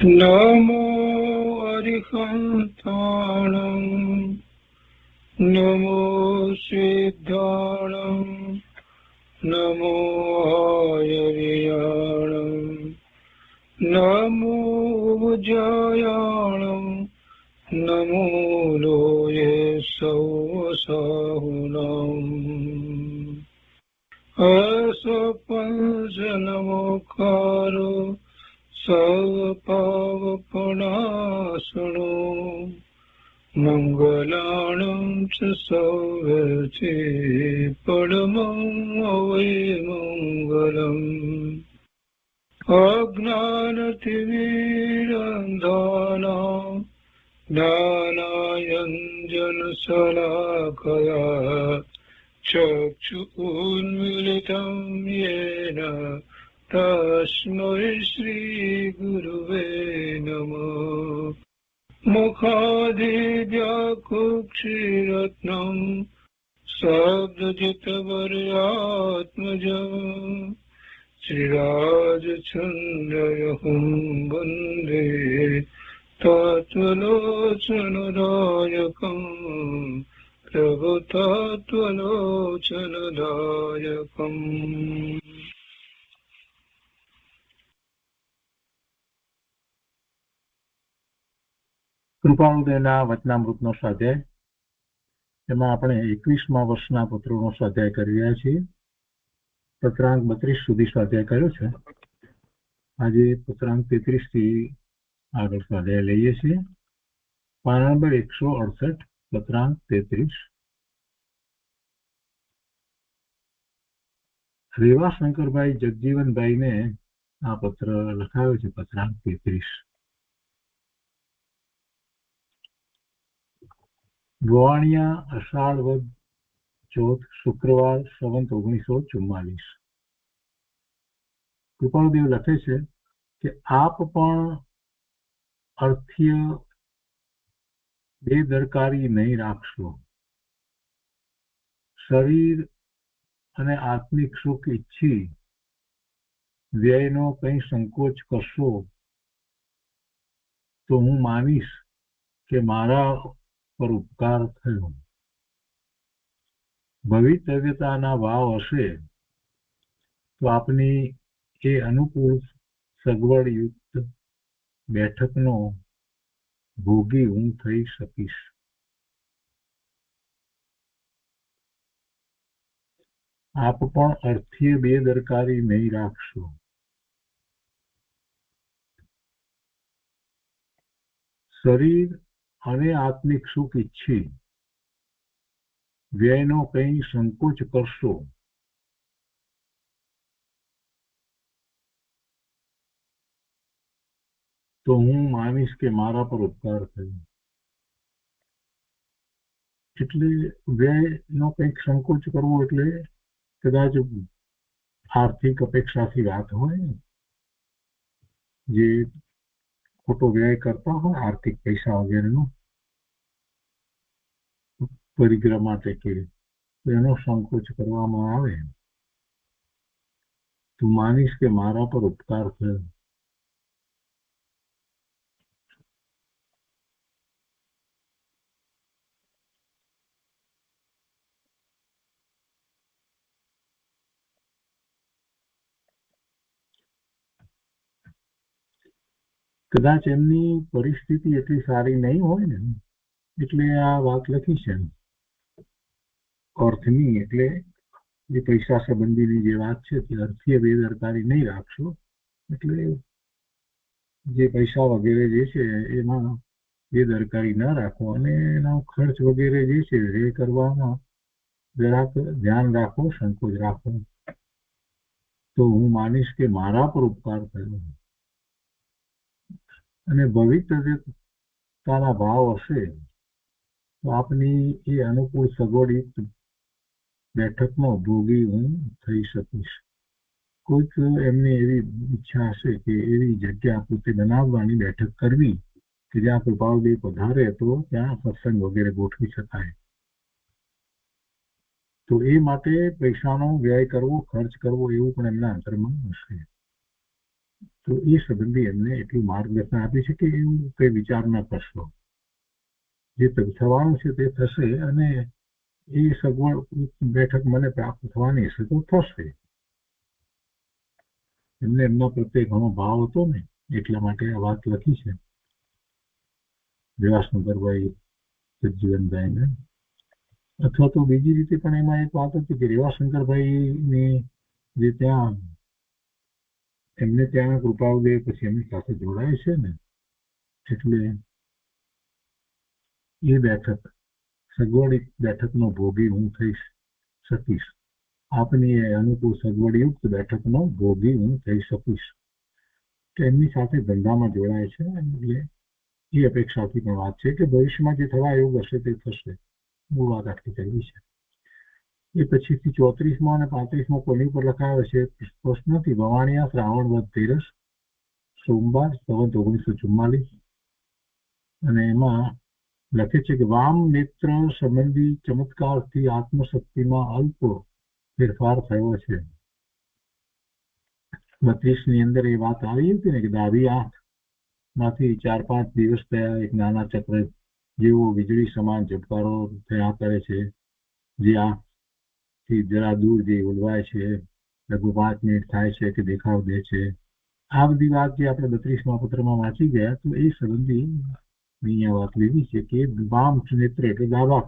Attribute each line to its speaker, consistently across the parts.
Speaker 1: नमो अरिहन्ताणं नमो सिद्धाणं नमो आयर्याणं नमो जयाणं नमो लोये सौसाहुनम् असपंचनमोकारो सर्वपावपनाशनो मङ्गलानं च सौवर्ते परमं वै मङ्गलम् अज्ञानतिमिरन्धानां ज्ञानाञ्जनशलाकया चक्षुरुन्मीलितं येन तस्मै श्रीगुरुवे नमः। मुखादिव्याकुक्षिरत्नं शब्दजितवर्यात्मजम् श्रीराजचन्द्रयहुं वन्दे तत्त्वलोचनदायकम् प्रभुतत्त्वलोचनदायकम्।
Speaker 2: કૃપાળુદેવના વચનામૃતનો સ્વાધ્યાય, એમાં આપણે 21મા વર્ષના પત્રોનો સ્વાધ્યાય કરી રહ્યા છીએ. પત્રાંક 32 સુધી સ્વાધ્યાય કર્યો છે. આજે પત્રાંક 33 થી આગળ સ્વાધ્યાય લઈએ છીએ. પાના નંબર 168, પત્રાંક 33. રેવા શંકરભાઈ જગજીવનભાઈને આ પત્ર લખાયો છે. પત્રાંક 33. ગોવાણિયા, અષાઢ વદ ચોથ, શુક્રવાર, સંવત 1944. કૃપાળુદેવ લખે છે કે આપ પણ અર્થ્ય બેદરકારી નહીં રાખશો. શરીર અને આત્મિક સુખ ઈચ્છી વ્યયનો કંઈ સંકોચ કરશો તો હું માનીશ કે મારા પર ઉપકાર થયો. ભવિતવ્યતાના ભાવ હશે તો આપની એ અનુકૂળ સગવડયુક્ત બેઠકનો ભોગી હું થઈ શકીશ. આપ પણ અર્થ્ય બેદરકારી નહીં રાખશો. શરીર અને આત્મિક સુખ ઈચ્છી વ્યયનો કંઈ સંકોચ કરશો તો હું માનીશ કે મારા પર ઉપકાર થયો. એટલે વ્યયનો કંઈક સંકોચ કરવો એટલે કદાચ આર્થિક અપેક્ષાથી વાત હોય, જે ખોટો વ્યય કરતા હોય આર્થિક પૈસા વગેરેનો પરિગ્રહ માટે કે એનો સંકોચ કરવામાં આવે તો માનીશ કે મારા પર ઉપકાર થયો. કદાચ એમની પરિસ્થિતિ એટલી સારી નહીં હોય ને એટલે આ વાત લખી છે. અર્થની એટલે જે પૈસા સંબંધીની જે વાત છે તે અર્થીય બેદરકારી નહીં રાખશો. એટલે જે પૈસા વગેરે જે છે એમાં બેદરકારી ન રાખો અને એનો ખર્ચ વગેરે જે છે એ કરવામાં જરાક ધ્યાન રાખો, સંકોચ રાખો તો હું માનીશ કે મારા પર ઉપકાર થયો. અને ભવિતવ્યતાના ભાવ હશે તો આપની એ અનુકૂળ સગવડયુક્ત બેઠકનો ભોગી હું થઈ શકીશ. કોઈક એમની એવી ઈચ્છા હશે કે એવી જગ્યા પોતે બનાવવાની, બેઠક કરવી કે જ્યાં કૃપાળુદેવ પધારે તો ત્યાં સત્સંગ વગેરે ગોઠવી શકાય. તો એ માટે પૈસાનો વ્યય કરવો, ખર્ચ કરવો એવું પણ એમના અંતરમાં હશે. તો એ સંબંધી એમને એટલું માર્ગદર્શન આપ્યું છે કે એવું કઈ વિચાર ના કરશો, જે થવાનું છે તે થશે, અને એ સગવડ બેઠક મને પ્રાપ્ત થવાની હશે તો થશે. એમને એમના પ્રત્યે ઘણો ભાવ હતો ને, એટલા માટે આ વાત લખી છે રેવાશંકરભાઈ સજીવનભાઈને. અથવા તો બીજી રીતે પણ એમાં એક વાત હતી કે રેવાશંકરભાઈની જે ત્યાં એમને ત્યાં કૃપાળુદેવ પછી એમની સાથે જોડાય છે ને, એટલે એ બેઠક સગવડિત બેઠકનો ભોગી હું થઈ શકીશ. આપની અનુકૂળ સગવડયુક્ત બેઠકનો ભોગી હું થઈ શકીશ. તો એમની સાથે ધંધામાં જોડાય છે, એટલે એ અપેક્ષાથી પણ વાત છે કે ભવિષ્યમાં જે થવા એવું હશે તે થશે. મૂળ વાત આટલી કરવી છે. એ પછીથી 34મો અને 35મો કોની ઉપર લખાવે છે સ્પષ્ટ નથી. ભવાણીયા શ્રાવણ વદ તેરસ, સોમવાર, સંવત 1944. અને એમાં લખે છે કે વામ નેત્ર સંબંધી ચમત્કારથી આત્મશક્તિમાં અલ્પ ફેરફાર થયો છે. 32ની અંદર એ વાત આવી હતી ને કે ડાબી આંખ માંથી 4-5 દિવસ થયા એક નાના ચક્ર જેવો વીજળી સમાન ઝબકારો થયા કરે છે, જે આંખથી જરા દૂર જે ઓલવાય છે, લગભગ 5 મિનિટ થાય છે કે દેખાવ દે છે. આ બધી વાત જે આપણે 32મા પત્રમાં વાંચી ગયા, તો એ સંબંધી અહીંયા વાત લીધી છે કે વામ નેત્ર એટલે ડાબા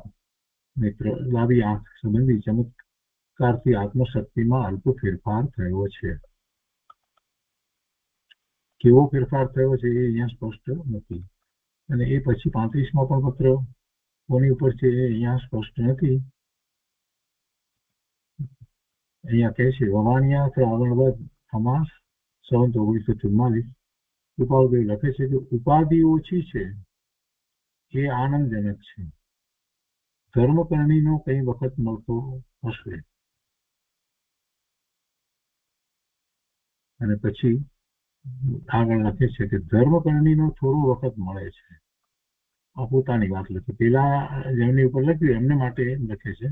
Speaker 2: નેત્ર, ડાબી આંખ સંબંધી ચમત્કારથી આત્મશક્તિમાં અલ્પ ફેરફાર થયો છે. કેવો ફેરફાર થયો છે એ અહીંયા સ્પષ્ટ નથી. અને એ પછી 35મો પણ પત્ર કોની ઉપર છે એ અહીંયા સ્પષ્ટ નથી. અહીંયા કહે છે વવાણિયા શ્રાવણ વદ અમાસ, સંવત 1944. કૃપાળુદેવ લખે છે કે ઉપાધિ ઓછી છે એ આનંદજનક છે. ધર્મકરણીનો કઈ વખત મળતો હશે. અને પછી આગળ લખે છે કે ધર્મકરણીનો થોડો વખત મળે છે. આ પોતાની વાત લખી. પેલા જેમની ઉપર લખ્યું એમને માટે લખે છે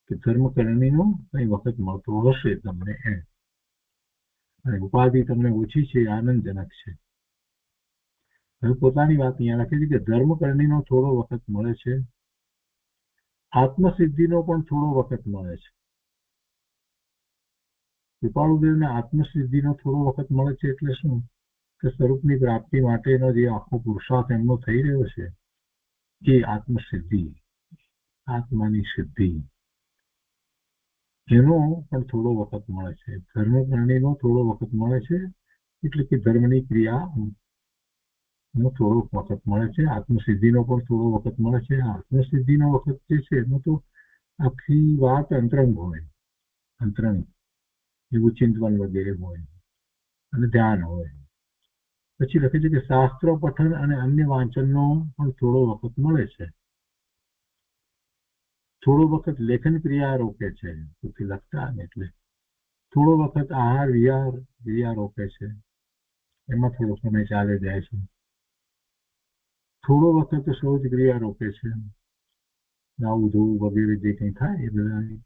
Speaker 2: કે ધર્મકરણીનો કઈ વખત મળતો હશે તમને એમ. અને ઉપાધિ તમને ઓછી છે, આનંદજનક છે. હવે પોતાની વાત અહીંયા લખે છે કે ધર્મકરણીનો થોડો વખત મળે છે, આત્મસિદ્ધિનો પણ થોડો વખત મળે છે. કૃપાળુદેવને આત્મસિદ્ધિનો થોડો વખત મળે છે એટલે શું કે સ્વરૂપની પ્રાપ્તિ માટેનો જે આખો પુરુષાર્થ એમનો થઈ રહ્યો છે એ આત્મસિદ્ધિ, આત્માની સિદ્ધિ, એનો પણ થોડો વખત મળે છે. ધર્મકરણીનો થોડો વખત મળે છે એટલે કે ધર્મની ક્રિયાનો થોડો વખત મળે છે. આત્મસિદ્ધિનો પણ થોડો વખત મળે છે. આત્મસિદ્ધિનો વખત જે છે એનો તો આખી વાત અંતરંગ હોય, અંતરંગ એવું ચિંતન વગેરે હોય અને ધ્યાન હોય. પછી લખે છે કે શાસ્ત્રો પઠન અને અન્ય વાંચનનો પણ થોડો વખત મળે છે. થોડો વખત લેખન ક્રિયા રોકે છે, લખતા ને એટલે થોડો વખત આહાર વિહાર ક્રિયા રોકે છે, એમાં થોડો સમય ચાલે જાય છે. થોડો વખત શૌચ ક્રિયા રોકે છે, નાવું ધોવું વગેરે જે કંઈ થાય એ બધા.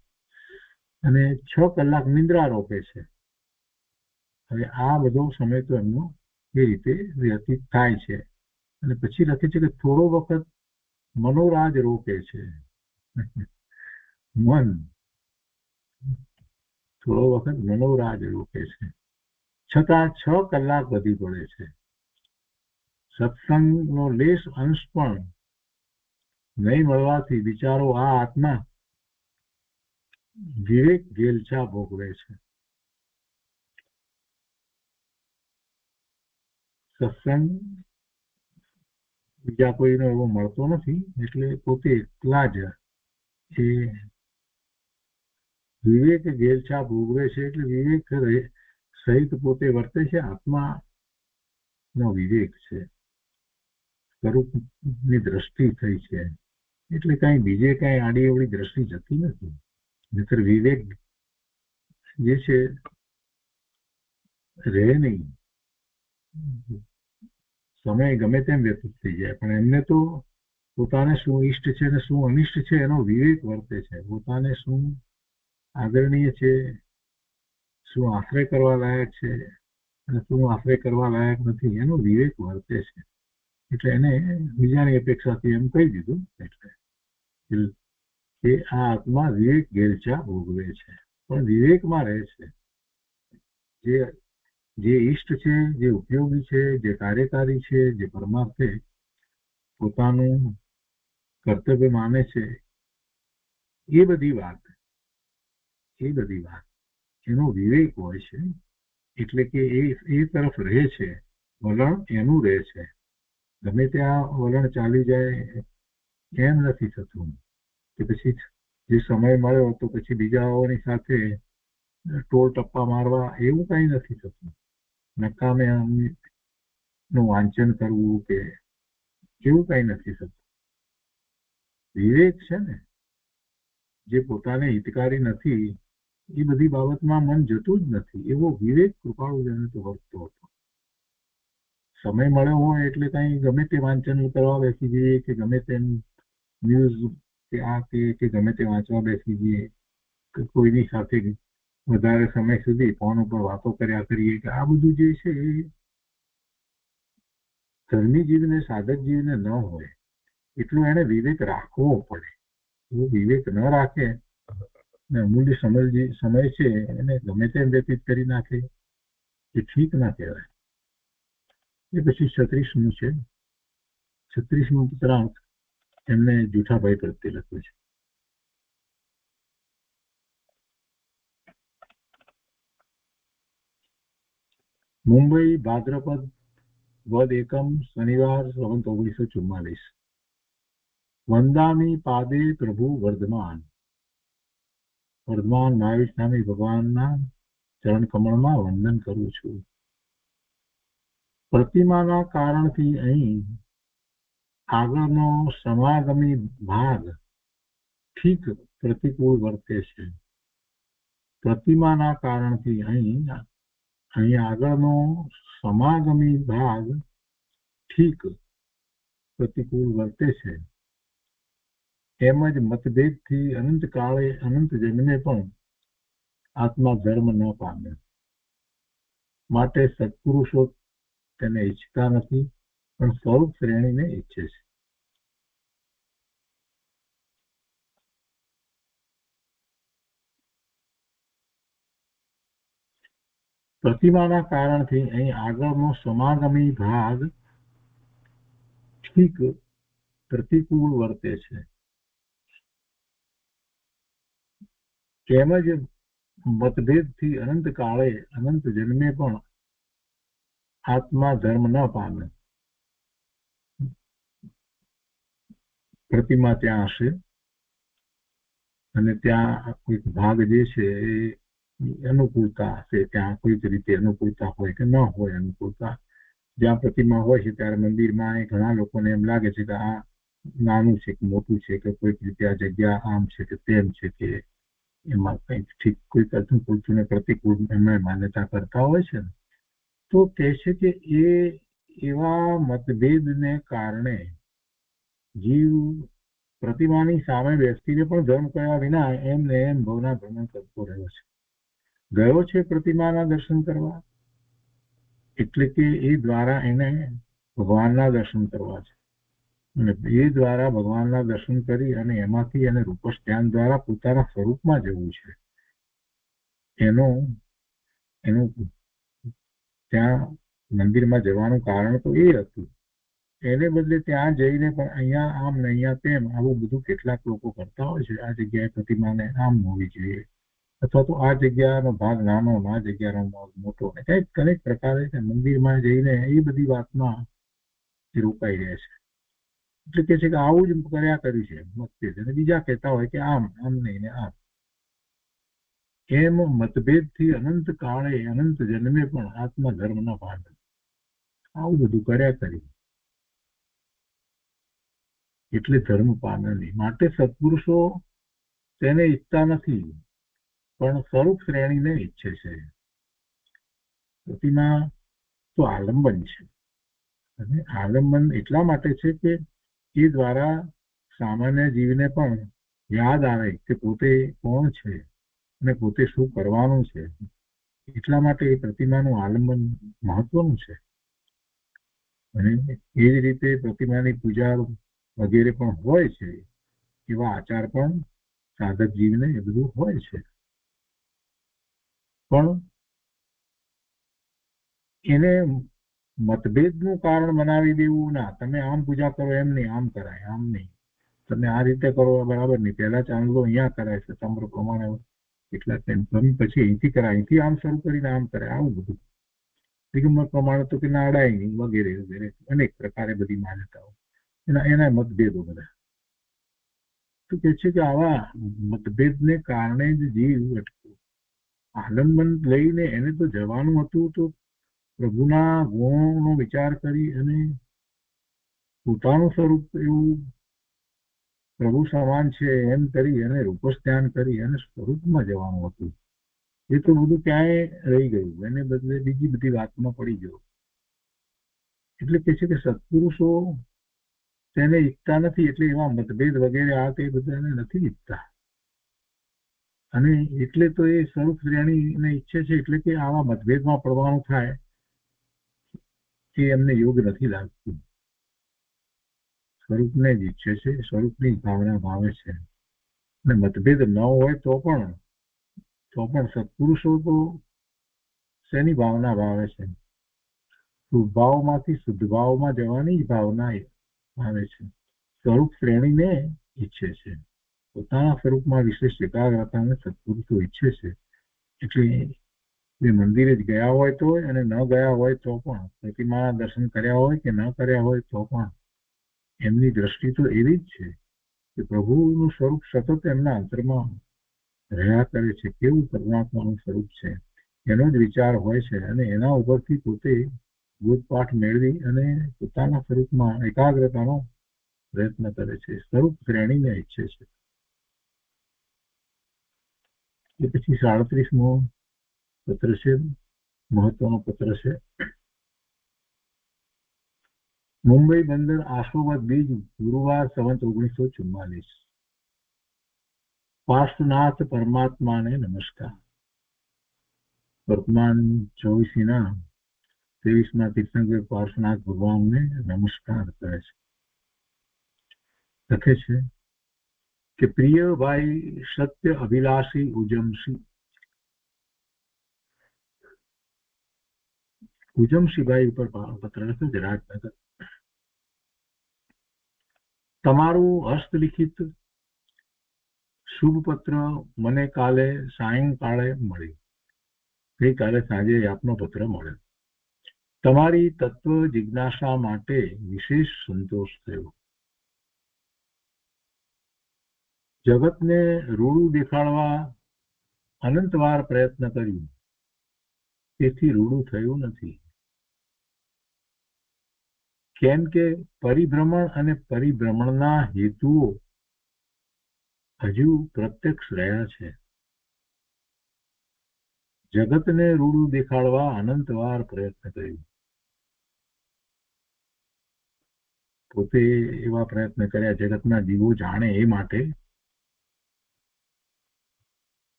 Speaker 2: અને 6 કલાક નિંદ્રા રોકે છે. હવે આ બધો સમય તો એમનો એ રીતે વ્યતીત થાય છે. અને પછી લખે છે કે થોડો વખત મનોરાજ રોકે છે. મન થોડો વખત મનોરાજ રોકે છે, છતાં 6 કલાક વધી પડે છે. સત્સંગનો લેશ અંશ પણ નહીં મળવાથી વિચારો આ આત્મા વિવેક ગેલછા ભોગવે છે. સત્સંગ બીજા કોઈનો એવો મળતો નથી એટલે પોતે એકલા જ એ વિવેક ગેલછા ભોગવે છે. એટલે વિવેક સહિત પોતે વર્તે છે. આત્મા નો વિવેક છે, સ્વરૂપની દ્રષ્ટિ થઈ છે. એટલે કઈ બીજે કઈ આડી અવળી દ્રષ્ટિ જતી નથી. નહીતર વિવેક જે છે રહે નહીં, સમય ગમે તેમ વ્યતીત થઈ જાય. પણ એમને તો પોતાને શું ઈષ્ટ છે અને શું અનિષ્ટ છે એનો વિવેક વર્તે છે. પોતાને શું આદરણીય છે, શું આશ્રય કરવા લાયક છે અને શું આશ્રય કરવા લાયક નથી એનો વિવેક વર્તે છે. એટલે એને બીજાની અપેક્ષાથી એમ કહી દીધું એટલે કે આ આત્મા વિવેક ગેરચા ભોગવે છે, પણ વિવેકમાં રહે છે. જે ઈષ્ટ છે, જે ઉપયોગી છે, જે કાર્યકારી છે, જે પરમાર્થે પોતાનું કર્તવ્ય માને છે, એ બધી વાત એનો વિવેક હોય છે. એટલે કે એ તરફ રહે છે, વલણ એનું રહે છે. ગમે ત્યાં વલણ ચાલી જાય એમ નથી થતું કે પછી જે સમય મળ્યો તો પછી બીજાઓની સાથે ટોળ ટપ્પા મારવા એવું કઈ નથી થતું. નકામે નું વાંચન કરવું કે એવું કઈ નથી થતું. વિવેક છે ને જે પોતાને હિતકારી નથી એ બધી બાબતમાં મન જતું જ નથી. એવો વિવેક કૃપાળુજને તો વર્તતો હતો. સમય મળ્યો હોય એટલે કઈ ગમે તે વાંચન કરવા બેસી જઈએ કે ગમે તેમ ન્યૂઝ કે આ કે ગમે તે વાંચવા બેસી જઈએ કે કોઈની સાથે વધારે સમય સુધી ફોન ઉપર વાતો કર્યા કરીએ કે આ બધું જે છે એ ધર્મી જીવને સાધક જીવને ન હોય એટલું એને વિવેક રાખવો પડે. જો વિવેક ન રાખે ને અમૂલ્ય સમય છે એને ગમે તેમ વ્યતીત કરી નાખે એ ઠીક ના કહેવાય. એ પછી 36મું છે. 36મું પત્રાંક એમને જુઠાભાઈ પ્રત્યે લખ્યું છે. મુંબઈ, ભાદ્રપદ વદ એકમ, શનિવાર, સંવત 1944. વંદામી પાદે પ્રભુ વર્ધમાન. વર્ધમાન મહાવીર સ્વામી ભગવાનના ચરણ કમળમાં વંદન કરું છું. પ્રતિમાના કારણથી અહીં આગળનો સમાગમી ભાગ ઠીક પ્રતિકૂળ વર્તે છે. પ્રતિમાના કારણથી અહીં આગળનો સમાગમી ભાગ ઠીક પ્રતિકૂળ વર્તે છે. એમ જ મતભેદથી અનંત કાળે અનંત જન્મે પણ આત્મા ધર્મ ન પામે. માટે સત્પુરુષો તેને ઈચ્છતા નથી પણ સ્વરૂપ શ્રેણીને ઈચ્છે છે. પ્રતિમાના કારણથી અહીં આગળનો સમાગમી ભાગ ઠીક પ્રતિકૂળ વર્તે છે. તેમ જ મતભેદથી અનંત કાળે અનંત જન્મે પણ આત્મા ધર્મ ન પામે. પ્રતિમા ત્યાં હશે અને ત્યાં કોઈક ભાગ જે છે એ અનુકૂળતા હશે. ત્યાં કોઈક રીતે અનુકૂળતા હોય કે ન હોય અનુકૂળતા. જ્યાં પ્રતિમા હોય છે ત્યારે મંદિરમાં ઘણા લોકોને એમ લાગે છે કે આ નાનું છે કે મોટું છે કે કોઈક રીતે આ જગ્યા આમ છે કે તેમ છે કે એમાં કંઈક ઠીક કોઈક અનુકૂળતું ને પ્રતિકૂળ એમાં માન્યતા કરતા હોય છે ને તો કહે છે કે એ એવા મતભેદને કારણે જીવ પ્રતિમાની સામે બેસીને પણ ધર્મ કર્યા વિના એમને એમ ભવના ભ્રમણ કરતો રહ્યો છે. ગયો છે પ્રતિમાના દર્શન કરવા એટલે કે એ દ્વારા એને ભગવાનના દર્શન કરવા છે અને એ દ્વારા ભગવાનના દર્શન કરી અને એમાંથી એને રૂપસ ધ્યાન દ્વારા પોતાના સ્વરૂપમાં જવું છે. એનું ત્યાં મંદિરમાં જવાનું કારણ તો એ હતું. એને બદલે ત્યાં જઈને પણ અહીંયા આમ ને અહીંયા તેમ આવું બધું કેટલાક લોકો કરતા હોય છે. આ જગ્યાએ પ્રતિમાને આમ હોવી જોઈએ અથવા તો આ જગ્યાનો ભાગ નાનો આ જગ્યાનો ભાગ મોટો કંઈક પ્રકારે મંદિરમાં જઈને એ બધી વાતમાં રોકાઈ રહે છે. એટલે કે છે કે આવું જ કર્યા કર્યું છે મતભેદ અને બીજા કહેતા હોય કે આમ નહીં ને આમ. એમ મતભેદથી અનંત કાળે અનંત જન્મે પણ આત્મા ધર્મ ન પામે. આવું બધું કર્યા કર્યું એટલે ધર્મ પામે નહીં. માટે સત્પુરુષો તેને ઈચ્છતા નથી પણ સ્વરૂપ શ્રેણીને ઈચ્છે છે. પ્રતિમા તો આલંબન છે અને આલંબન એટલા માટે છે કે એ દ્વારા સામાન્ય જીવને પણ યાદ આવે કે પોતે કોણ છે અને પોતે શું કરવાનું છે. એટલા માટે એ પ્રતિમાનું આલંબન મહત્વનું છે. અને એ જ રીતે પ્રતિમાની પૂજા વગેરે પણ હોય છે. એવા આચાર પણ સાધક જીવને એ બધું હોય છે. પણ એને મતભેદનું કારણ બનાવી દેવું ના, તમે આમ પૂજા કરો એમ નહીં, આમ કરાય, આમ નહીં, તમે આ રીતે કરો બરાબર નહીં, પહેલા ચાંદલો અહીંયા કરાય છે તમારું પ્રમાણે કેટલા ટાઈમ પછી અહીંથી કરાય, અહીંથી આમ શરૂ કરીને આમ કરાય, આવું બધું દિગંબર પ્રમાણે તો કે નાડાય નહીં વગેરે વગેરે અનેક પ્રકારે બધી માન્યતાઓ, એના મતભેદો બધા. તો કે છે કે આવા મતભેદને કારણે જ જીવ આલંબન લઈને એને તો જવાનું હતું, તો પ્રભુના ગુણોનો વિચાર કરી અને પોતાનું સ્વરૂપ એવું પ્રભુ સમાન છે એમ કરી અને રૂપસ્થાન કરી અને સ્વરૂપમાં જવાનું હતું. એ તો બધું ક્યાંય રહી ગયું, એને બદલે બીજી બધી વાતમાં પડી ગયું. એટલે કે છે કે સત્પુરુષો તેને ઈચ્છતા નથી, એટલે એવા મતભેદ વગેરે આ તે બધાને નથી ઈચ્છતા. અને એટલે તો એ સ્વરૂપ શ્રેણીને ઈચ્છે છે, એટલે કે આવા મતભેદમાં પડવાનું થાય એ એમને યોગ નથી લાગતું. સ્વરૂપને જ ઈચ્છે છે, સ્વરૂપની ભાવના ભાવે છે. અને મતભેદ ન હોય તો પણ સત્પુરુષો તો શેની ભાવના ભાવે છે? શુદ્ધભાવમાંથી શુદ્ધભાવમાં જવાની જ ભાવના આવે છે. સ્વરૂપ શ્રેણીને ઈચ્છે છે, પોતાના સ્વરૂપમાં વિશેષ એકાગ્રતાને સત્પુરુષો ઈચ્છે છે. એટલે એ મંદિરે જ ગયા હોય તો અને ન ગયા હોય તો પણ, પ્રતિમાના દર્શન કર્યા હોય કે ન કર્યા હોય તો પણ એમની દ્રષ્ટિ તો એવી જ છે કે પ્રભુનું સ્વરૂપ સતત એમના અંતરમાં રહ્યા કરે છે. કેવું પરમાત્માનું સ્વરૂપ છે એનો જ વિચાર હોય છે, અને એના ઉપરથી પોતે બોધપાઠ મેળવી અને પોતાના સ્વરૂપમાં એકાગ્રતાનો પ્રયત્ન કરે છે. સ્વરૂપ શ્રેણીને ઈચ્છે છે. એ પછી 37મો પત્ર છે, મહત્વનો પત્ર છે. મુંબઈ બંદર આશોવદ બીજ, ગુરુવાર, સંવત 1944. પાર્શ્વનાથ પરમાત્માને નમસ્કાર. વર્તમાન 24ના 23માં તીર્થંકર પાર્શ્વનાથ ભગવાનને નમસ્કાર કરે છે. લખે છે કે પ્રિય ભાઈ સત્ય અભિલાષી ઉજમસિંહભાઈ ઉપર પત્ર લખે છે, રાજનગર. તમારું હસ્તલિખિત શુભ પત્ર મને કાલે સાયંકાળે મળ્યું. ગઈકાલે સાંજે આપનો પત્ર મળ્યો. તમારી તત્વ જિજ્ઞાસા માટે વિશેષ સંતોષ થયો. જગતને રૂડું દેખાડવા અનંતવાર પ્રયત્ન કર્યું, તેથી રૂડું થયું નથી. કેમ કે પરિભ્રમણ અને પરિભ્રમણના હેતુઓ હજુ પ્રત્યક્ષ રહ્યા છે. જગતને રૂડું દેખાડવા અનંતવાર પ્રયત્ન કર્યું. પોતે એવા પ્રયત્ન કર્યા જગતના જીવો જાણે એ માટે,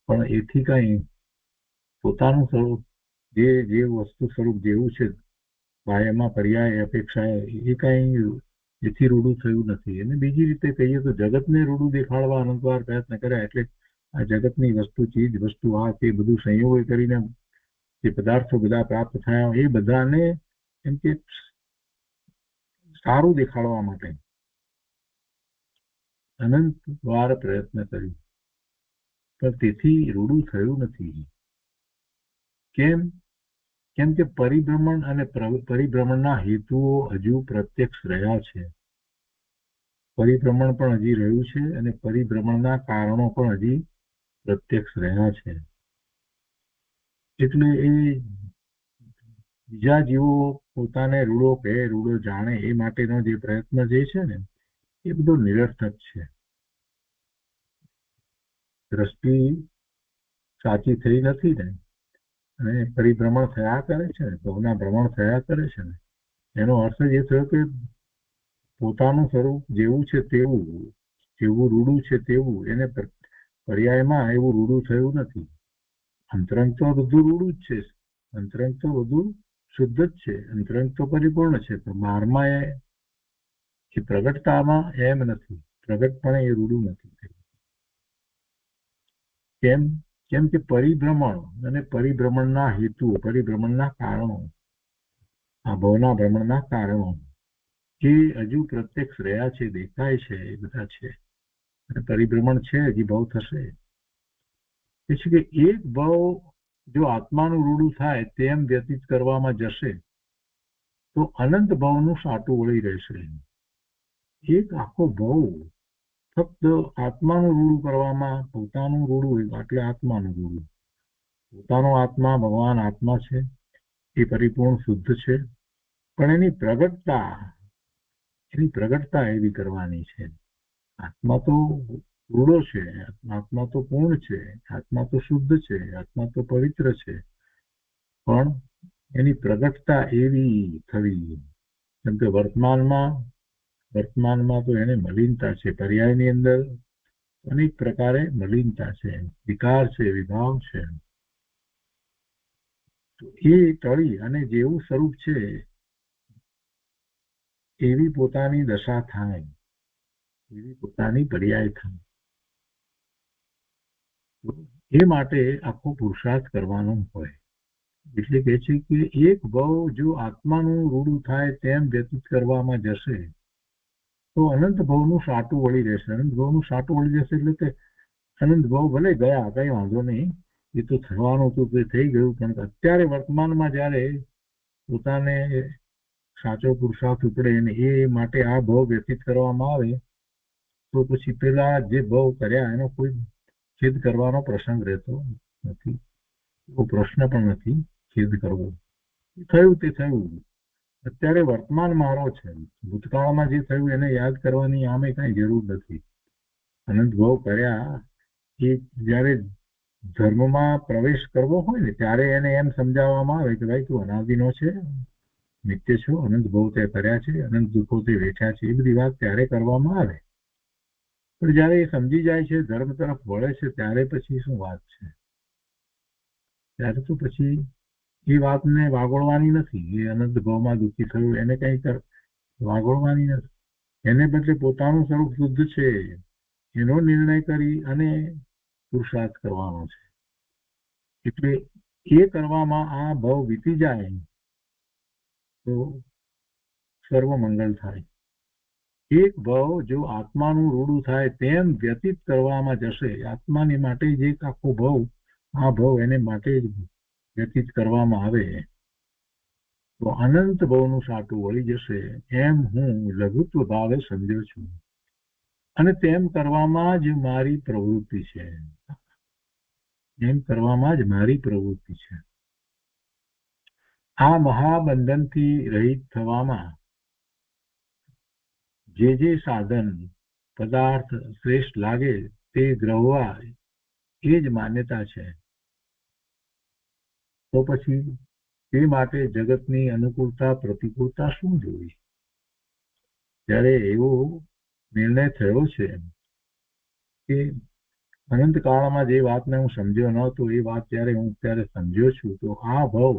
Speaker 2: પણ એથી કઈ પોતાનું સ્વરૂપ જે વસ્તુ સ્વરૂપ જેવું છે, બાહ્યમાં પર્યાય અપેક્ષા, એ કઈ એથી રૂડું થયું નથી. અને બીજી રીતે કહીએ તો જગતને રૂડું દેખાડવા અનંતવાર પ્રયત્ન કર્યા, એટલે આ જગતની વસ્તુ, ચીજ વસ્તુ, આ તે બધું સંયોગ કરીને જે પદાર્થો બધા પ્રાપ્ત થયા એ બધાને એમ કે સારું દેખાડવા માટે અનંતવાર પ્રયત્ન કર્યું, પણ તેથી રૂડું થયું નથી. કેમ કે પરિભ્રમણ અને પરિભ્રમણના હેતુઓ હજુ પ્રત્યક્ષ રહ્યા છે. પરિભ્રમણ પણ હજી રહ્યું છે અને પરિભ્રમણના કારણો પણ હજી પ્રત્યક્ષ રહ્યા છે. એટલે એ બીજા જીવો પોતાને રૂડો કહે, રૂડો જાણે એ માટેનો જે પ્રયત્ન જે છે ને, એ બધો નિરર્થક છે. દ્રષ્ટિ સાચી થઈ નથી ને, અને પરિભ્રમણ થયા કરે છે ને, ભવના ભ્રમણ થયા કરે છે ને, એનો અર્થ જ એ થયો કે પોતાનું સ્વરૂપ જેવું છે તેવું, જેવું રૂડું છે તેવું, એને પર્યાયમાં એવું રૂડું થયું નથી. અંતરંગ તો બધું રૂડું જ છે, અંતરંગ તો બધું શુદ્ધ જ છે, અંતરંગ તો પરિપૂર્ણ છે. તો બહારમાં એ પ્રગટતામાં એમ નથી, પ્રગટપણે એ રૂડું નથી થયું. કેમ કે પરિભ્રમણ અને પરિભ્રમણના હેતુ, પરિભ્રમણના કારણો, આ ભવના ભ્રમણના કારણો જે હજુ પ્રત્યક્ષ રહ્યા છે, દેખાય છે, એ બધા છે. અને પરિભ્રમણ છે, હજી ભવ થશે. એ છે કે એક ભવ જો આત્માનું રૂડું થાય તેમ વ્યતીત કરવામાં જશે તો અનંત ભવનું સાટું વળી રહેશે. એક આખો ભવ ફક્ત આત્માનું રૂડું કરવામાં, પોતાનું રૂડું એટલે આત્માનું રૂડું. પોતાનો આત્મા ભગવાન આત્મા છે, એ પરિપૂર્ણ શુદ્ધ છે, પણ એની પ્રગટતા એવી કરવાની છે. આત્મા તો રૂડો છે, આત્મા તો પૂર્ણ છે, આત્મા તો શુદ્ધ છે, આત્મા તો પવિત્ર છે, પણ એની પ્રગટતા એવી થવી. કેમ કે વર્તમાનમાં તો એને મલિનતા છે. પર્યાયની અંદર અનેક પ્રકારે મલિનતા છે, વિકાર છે, વિભાવ છે. એ ટળી અને જેવું સ્વરૂપ છે એવી પોતાની દશા થાય, એવી પોતાની પર્યાય થાય. એ માટે આખો પુરુષાર્થ કરવાનો હોય. એટલે કે છે કે એક ભવ જો આત્માનું રૂડું થાય તેમ વ્યતીત કરવામાં જશે તો અનંત ભવનું સાટું વળી રહેશે. અનંત ભવનું સાટું વળી જશે એટલે કે અનંત ભવ ભલે ગયા, કઈ વાંધો નહીં, એ તો થવાનું હતું તે થઈ ગયું, પણ અત્યારે વર્તમાનમાં જ્યારે પોતાને સાચો પુરુષાર્થ ઉપડે અને એ માટે આ ભવ વ્યતીત કરવામાં આવે તો પછી પેલા જે ભવ કર્યા એનો કોઈ છેદ કરવાનો પ્રસંગ રહેતો નથી, એવો પ્રશ્ન પણ નથી છેદ કરવો. થયું તે થયું. અત્યારે વર્તમાન મારો છે, ભૂતકાળમાં જે થયું એને યાદ કરવાની આમે કઈ જરૂર નથી. અનંત ભવ કર્યા એ જ્યારે ધર્મમાં પ્રવેશ કરવો હોય ને ત્યારે એને એમ સમજાવવામાં આવે કે ભાઈ તું અનાદિનો છે, નિત્ય છો, અનંત ભવ તે કર્યા છે, અનંત દુઃખો તે વેઠ્યા છે. એ બધી વાત ત્યારે કરવામાં આવે, પણ જયારે એ સમજી જાય છે, ધર્મ તરફ વળે છે, ત્યારે પછી શું વાત છે? ત્યારે તો પછી એ વાતને વાગોળવાની નથી. એ અનંત ભાવમાં દુઃખી થયું એને કઈ વાગોળવાની નથી. એને બદલે પોતાનું સ્વરૂપ શુદ્ધ છે એનો નિર્ણય કરી અને પુરુષાર્થ કરવાનો છે. એટલે એ કરવામાં આ ભાવ વીતી જાય તો સર્વ મંગળ થાય. એક ભાવ જો આત્માનું રૂડું થાય તેમ વ્યતીત કરવામાં જશે, આત્માને માટે જ એક આખો ભાવ, આ ભાવ એને માટે જ વ્યતીત કરવામાં આવે તો અનંત ભાવનું સાટું વળી જશે એમ હું લઘુત્વ ભાવે સમજ્યો છું. અને તેમ કરવામાં જ મારી પ્રવૃત્તિ છે. એમ કરવામાં જ મારી પ્રવૃત્તિ છે. આ મહાબંધનથી રહિત થવામાં જે સાધન પદાર્થ શ્રેષ્ઠ લાગે તે ગ્રહવા એ જ માન્યતા છે. તો પછી તે માટે જગતની અનુકૂળતા પ્રતિકૂળતા શું જોવી? ત્યારે એવો નિર્ણય થયો છે કે અનંત કાળમાં જે વાતને હું સમજ્યો નહોતો એ વાત જ્યારે હું ત્યારે સમજ્યો છું તો આ ભાવ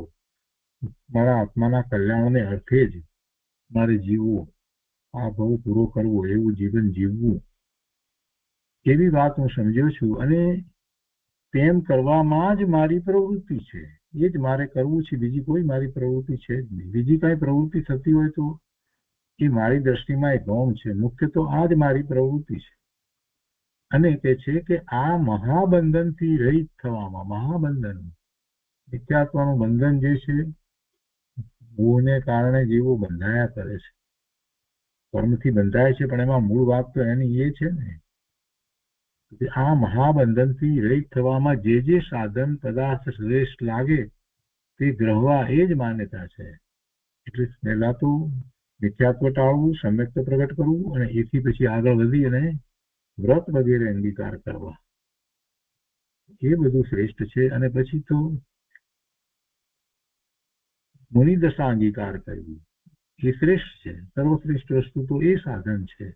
Speaker 2: મારા આત્માના કલ્યાણને અર્થે જ મારે જીવવું, આ ભાવ પૂરો કરવો, એવું જીવન જીવવું, એવી વાત હું સમજ્યો છું. અને તેમ કરવામાં જ મારી પ્રવૃત્તિ છે. એ જ મારે કરવું છે, બીજી કોઈ મારી પ્રવૃત્તિ છે જ નહીં. બીજી કઈ પ્રવૃત્તિ થતી હોય તો એ મારી દ્રષ્ટિમાં એક ગૌણ છે. મુખ્ય તો આ જ મારી પ્રવૃત્તિ છે. અને કે છે કે આ મહાબંધનથી રહિત થવામાં, મહાબંધન મિથ્યાત્વનું બંધન જે છે, મોહને કારણે જીવો બંધાયા કરે છે, કર્મથી બંધાય છે, પણ એમાં મૂળ વાત તો એની એ છે ને. આ મહાબંધનથી રહિત થવામાં જે સાધન પદાર્થ શ્રેષ્ઠ લાગે તે ગ્રહવા એ જ માન્યતા છે. એટલે પહેલા તો મિથ્યાત્વ ટાળવું, સમ્યક્ત પ્રગટ કરવું અને એથી પછી આગળ વધી અને વ્રત વગેરે અંગીકાર કરવા, એ બધું શ્રેષ્ઠ છે. અને પછી તો મુનિદશા અંગીકાર કરવી, એ શ્રેષ્ઠ છે. સર્વશ્રેષ્ઠ વસ્તુ તો એ સાધન છે.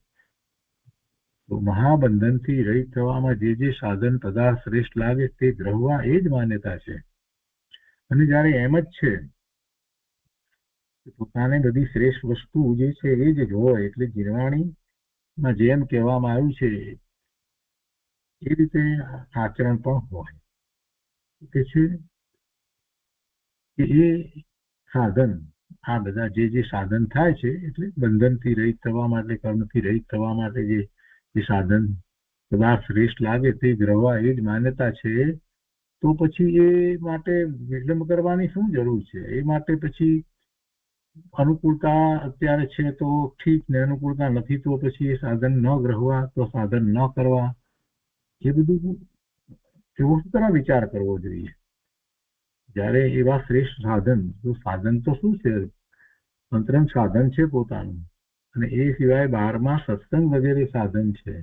Speaker 2: તો મહાબંધનથી રહિત થવામાં જે સાધન પદાર્થ શ્રેષ્ઠ લાગે તે ગ્રહવા એ જ માન્યતા છે. અને જયારે એમ જ છે પોતાને બધી શ્રેષ્ઠ વસ્તુ જે છે એ જ હોય, એટલે જીવવાણીમાં જેમ કહેવામાં આવ્યું છે એ રીતે આચરણ પણ હોય કે છે કે એ સાધન, આ બધા જે સાધન થાય છે એટલે બંધનથી રહિત થવા માટે, કર્મથી રહિત થવા માટે જે સાધન પદાર્થ શ્રેષ્ઠ લાગે તે ગ્રહવા એ જ માન્યતા છે. તો પછી એ માટે વિલંબ કરવાની શું જરૂર છે? એ માટે પછી અનુકૂળતા અત્યારે છે તો ઠીક ને, અનુકૂળતા નથી તો પછી એ સાધન ન ગ્રહવા, તો સાધન ન કરવા, એ બધું એવો શું વિચાર કરવો જોઈએ? જ્યારે એવા શ્રેષ્ઠ સાધન, સાધન તો શું છે? અંતરંગ સાધન છે પોતાનું, અને એ સિવાય 12મા સત્સંગ વગેરે સાધન છે,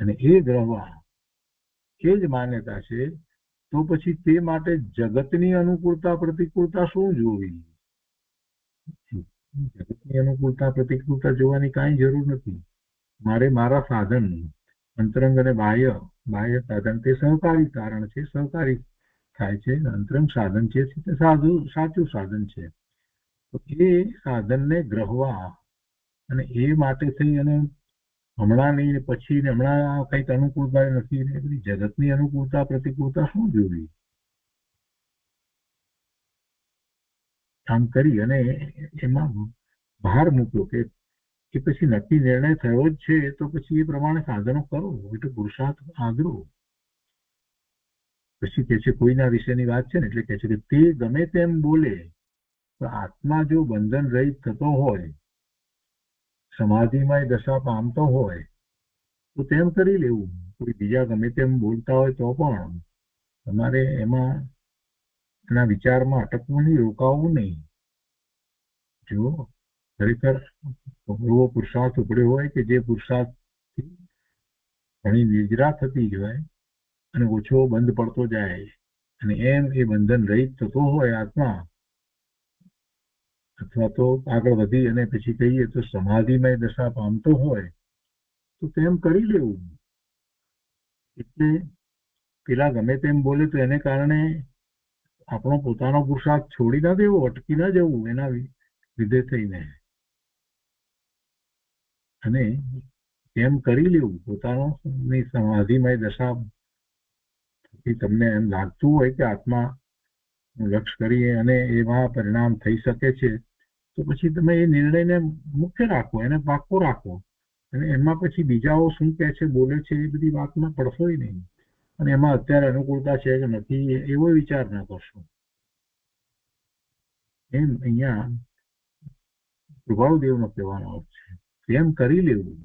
Speaker 2: અને એ ગ્રહવા એ જ માન્યતા છે. તો પછી તે માટે જગતની અનુકૂળતા પ્રતિકૂળતા શું જોવી? જગતની અનુકૂળતા પ્રતિકૂળતા જોવાની કાંઈ જરૂર નથી. મારે મારા સાધન, અંતરંગ અને બાહ્ય સાધન તે સહકારી કારણ છે, સહકારી થાય છે. અંતરંગ સાધન છે તે સાચું સાધન છે. તો એ સાધનને ગ્રહવા, અને એ માટે થઈ અને હમણાં નહીં પછી ને હમણાં કંઈક અનુકૂળતા નથી, ને બધી જગતની અનુકૂળતા પ્રતિકૂળતા શું જોવી? આમ કરી અને એમાં ભાર મૂક્યો કે પછી નક્કી નિર્ણય થયો જ છે તો પછી એ પ્રમાણે સાધનો કરો, એટલે પુરુષાર્થ આદરો. પછી કે છે કોઈના વિશેની વાત છે ને, એટલે કે છે કે તે ગમે તેમ બોલે, તો આત્મા જો બંધન રહિત થતો હોય, સમાધિમાં દશા પામતો હોય, તો તેમ કરી લેવું. કોઈ બીજા ગમે તેમ બોલતા હોય તો પણ તમારે એમાં એના વિચારમાં અટકવું નહીં, રોકાવું નહીં. જો ખરેખર એવો પુરુષાર્થ ઉપડ્યો હોય કે જે પુરુષાર્થથી ઘણી નિદ્રા થતી હોય અને ઓછો બંધ પડતો જાય, અને એમ એ બંધન રહિત થતો હોય આત્મા, અથવા તો આગળ વધી અને પછી કહીએ તો સમાધિમય દશા પામતો હોય, તો તેમ કરી લેવું. એટલે પેલા ગમે તેમ બોલે તો એને કારણે આપણો પોતાનો પુરુષાર્થ છોડી ના દેવો, અટકી ના જવું એના લીધે થઈને, અને એમ કરી લેવું. પોતાનો સમાધિમય દશા તમને એમ લાગતું હોય કે આત્મા લક્ષ કરીએ અને એવા પરિણામ થઈ શકે છે, તો પછી તમે એ નિર્ણયને મુખ્ય રાખો, એને પાક્કો રાખો, અને એમાં પછી બીજાઓ શું કહે છે, બોલે છે, એ બધી વાતમાં પડશો નહીં, અને એમાં અત્યારે અનુકૂળતા છે કે નથી એવો વિચાર ના કરશો. એમ અહીંયા પ્રભાવદેવનો કહેવાનો અર્થ છે. તેમ કરી લેવું.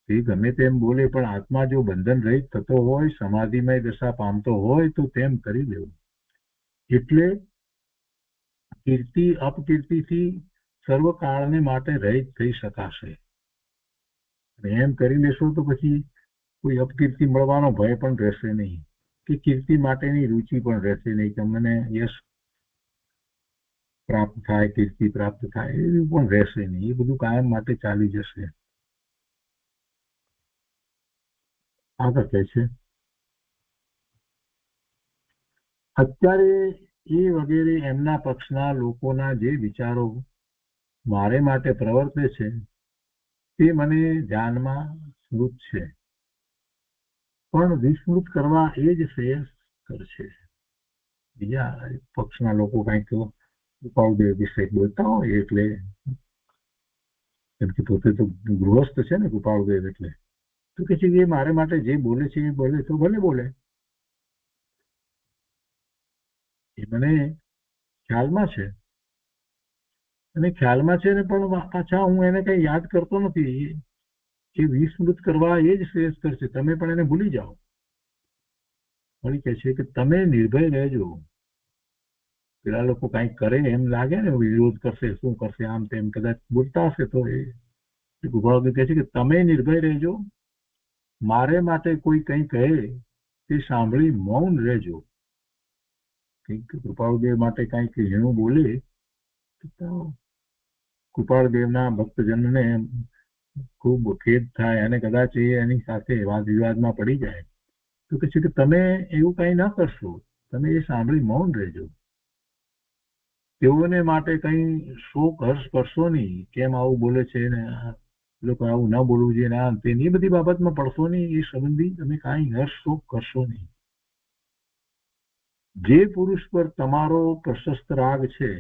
Speaker 2: તે ગમે તેમ બોલે, પણ આત્મા જો બંધન રહિત થતો હોય, સમાધિમય દશા પામતો હોય, તો તેમ કરી લેવું. એટલે કીર્તિ અપકીર્તિથી સર્વકાળને માટે રહિત થઈ શકાશે. એમ કરી લેશો તો પછી કોઈ અપકીર્તિ મળવાનો ભય પણ રહેશે નહીં, કે કીર્તિ માટેની રુચિ પણ રહેશે નહીં, કે મને યશ પ્રાપ્ત થાય, કીર્તિ પ્રાપ્ત થાય, એવું પણ રહેશે નહીં. એ બધું કાયમ માટે ચાલી જશે. આગળ કહે છે અત્યારે એ વગેરે એમના પક્ષના લોકોના જે વિચારો મારે માટે પ્રવર્તે છે તે મને ધ્યાનમાં સ્મૃત છે, પણ વિસ્મૃત કરવા એ જ શ્રેયસ્કર છે. બીજા પક્ષના લોકો કંઈક કૃપાળુદેવ વિશે બોલતા હોય, એટલે કેમ કે પોતે તો ગૃહસ્થ છે ને કૃપાળુદેવ, એટલે તો કે છે કે મારે માટે જે બોલે છે એ બોલે તો ભલે બોલે, એ મને ખ્યાલમાં છે, અને ખ્યાલમાં છે ને પણ પાછા હું એને કઈ યાદ કરતો નથી. એ વિસ્મૃત કરવા એ જ શ્રેયસ્કર છે. તમે પણ એને ભૂલી જાઓ. વળી કહે છે કે તમે નિર્ભય રહેજો. પેલા લોકો કંઈક કરે એમ લાગે ને, વિરોધ કરશે, શું કરશે, આમ તેમ કદાચ બોલતા હશે, તો એ કૃપાળુદેવ કહે છે કે તમે નિર્ભય રહેજો. મારે માટે કોઈ કંઈ કહે તે સાંભળી મૌન રહેજો. કંઈક કૃપાળુદેવ માટે કંઈક ઝીણું બોલે તો કૃપાળદેવના ભક્તજનને ખૂબ ખેદ થાય અને કદાચ એ એની સાથે વાદ વિવાદમાં પડી જાય તો કે છે કે તમે એવું કઈ ન કરશો, તમે એ સાંભળી મૌન રહેજો. તેઓને માટે કઈ શોક હર્ષ કરશો નહીં, કેમ આવું બોલે છે ને લોકો આવું ન બોલવું જોઈએ ના તેની બધી બાબતમાં પડશો નહીં. એ સંબંધી તમે કાંઈ હર્ષ શોક કરશો નહીં. જે પુરુષ પર તમારો પ્રશસ્ત રાગ છે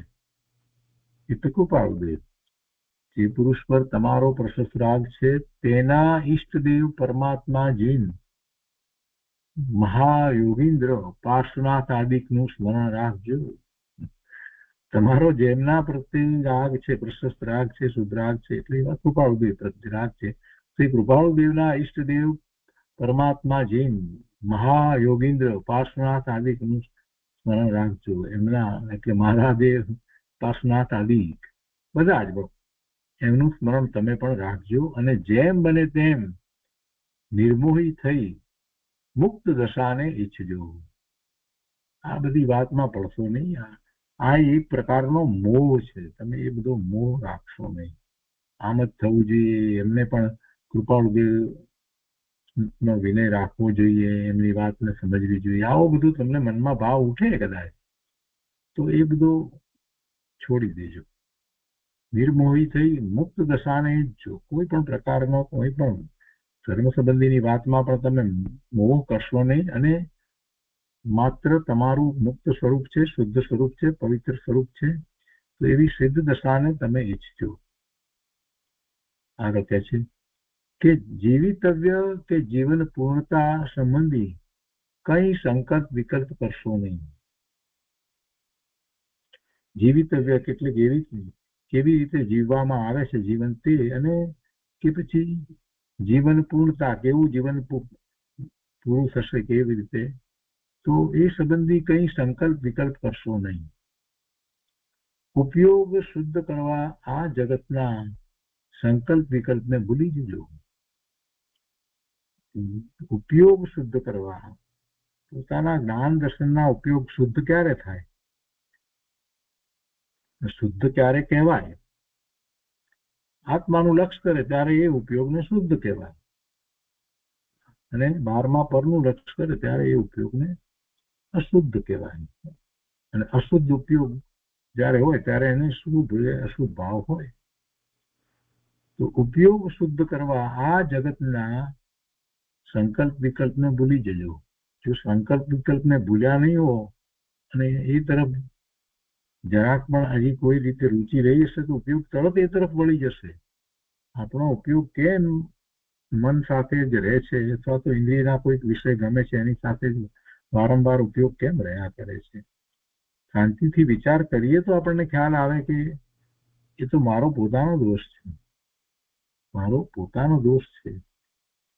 Speaker 2: એ તો કૃપાળદેવ, જે પુરુષ પર તમારો પ્રશસ્ત રાગ છે તેના ઈષ્ટદેવ પરમાત્મા જીન મહાયોગીન્દ્ર પાર્શ્વનાથ આદિકનું સ્મરણ રાખજો. તમારો જેમના પ્રત્યે રાગ છે, પ્રશસ્ત રાગ છે, શુદ્ધ રાગ છે, એટલે એવા કૃપાળુદેવ પ્રત્યે રાગ છે. શ્રી કૃપાળુદેવના ઈષ્ટદેવ પરમાત્મા જીન મહાયોગીન્દ્ર પાર્શ્વનાથ આદિકનું સ્મરણ રાખજો. એમના એટલે મહાદેવ, પાર્શ્વનાથ આદિક બધા જ એમનું સ્મરણ તમે પણ રાખજો અને જેમ બને તેમ નિર્મોહી થઈ મુક્ત દશાને ઈચ્છજો. આ બધી વાતમાં પડશો નહીં. આ એક પ્રકારનો મોહ છે, તમે એ બધો મોહ રાખશો નહીં. આમ જ થવું જોઈએ. એમને પણ કૃપાળુદેવ નો વિનય રાખવો જોઈએ, એમની વાતને સમજવી જોઈએ. આવો બધું તમને મનમાં ભાવ ઉઠે કદાચ તો એ બધું છોડી દેજો. નિર્મોહી થઈ મુક્ત દશાને જો કોઈ પણ પ્રકારનો કોઈ પણ ધર્મ સંબંધીની વાતમાં પણ તમે મોહ કરશો નહીં અને માત્ર તમારું મુક્ત સ્વરૂપ છે, શુદ્ધ સ્વરૂપ છે, પવિત્ર સ્વરૂપ છે, તો એવી સિદ્ધ દશાને તમે ઈચ્છજો. આગળ કહે છે કે જીવિતવ્ય કે જીવન પૂર્ણતા સંબંધી કઈ સંકલ્પ વિકલ્પ કરશો નહીં. જીવિતવ્ય એટલે કેવી રીતે જીવવામાં આવે છે જીવન તે, અને કે પછી જીવન પૂર્ણતા કેવું જીવન પૂરું થશે કેવી રીતે, તો એ સંબંધી કઈ સંકલ્પ વિકલ્પ કરશો નહીં. ઉપયોગ શુદ્ધ કરવા આ જગતના સંકલ્પ વિકલ્પને ભૂલી જજો. ઉપયોગ શુદ્ધ કરવા, પોતાના જ્ઞાન દર્શનના ઉપયોગ શુદ્ધ ક્યારે થાય, શુદ્ધ ક્યારે કહેવાય, આત્માનું લક્ષ કરે ત્યારે એ ઉપયોગને શુદ્ધ કહેવાય, અને 12મા પરનું લક્ષ કરે ત્યારે એ ઉપયોગને અશુદ્ધ કહેવાય. અને અશુદ્ધ ઉપયોગ જ્યારે હોય ત્યારે એને શુદ્ધ અશુદ્ધ ભાવ હોય. તો ઉપયોગ શુદ્ધ કરવા આ જગતના સંકલ્પ વિકલ્પને ભૂલી જજો. જો સંકલ્પ વિકલ્પને ભૂલ્યા નહીં હો અને એ તરફ જરાક પણ હજી કોઈ રીતે રુચિ રહી હશે તો ઉપયોગ તરત એ તરફ વળી જશે. આપણો ઉપયોગ કેમ મન સાથે જ રહે છે, અથવા તો ઇન્દ્રિયના કોઈક વિષય ગમે છે એની સાથે જ વારંવાર ઉપયોગ કેમ રહ્યા કરે છે. શાંતિથી વિચાર કરીએ તો આપણને ખ્યાલ આવે કે એ તો મારો પોતાનો દોષ છે, મારો પોતાનો દોષ છે,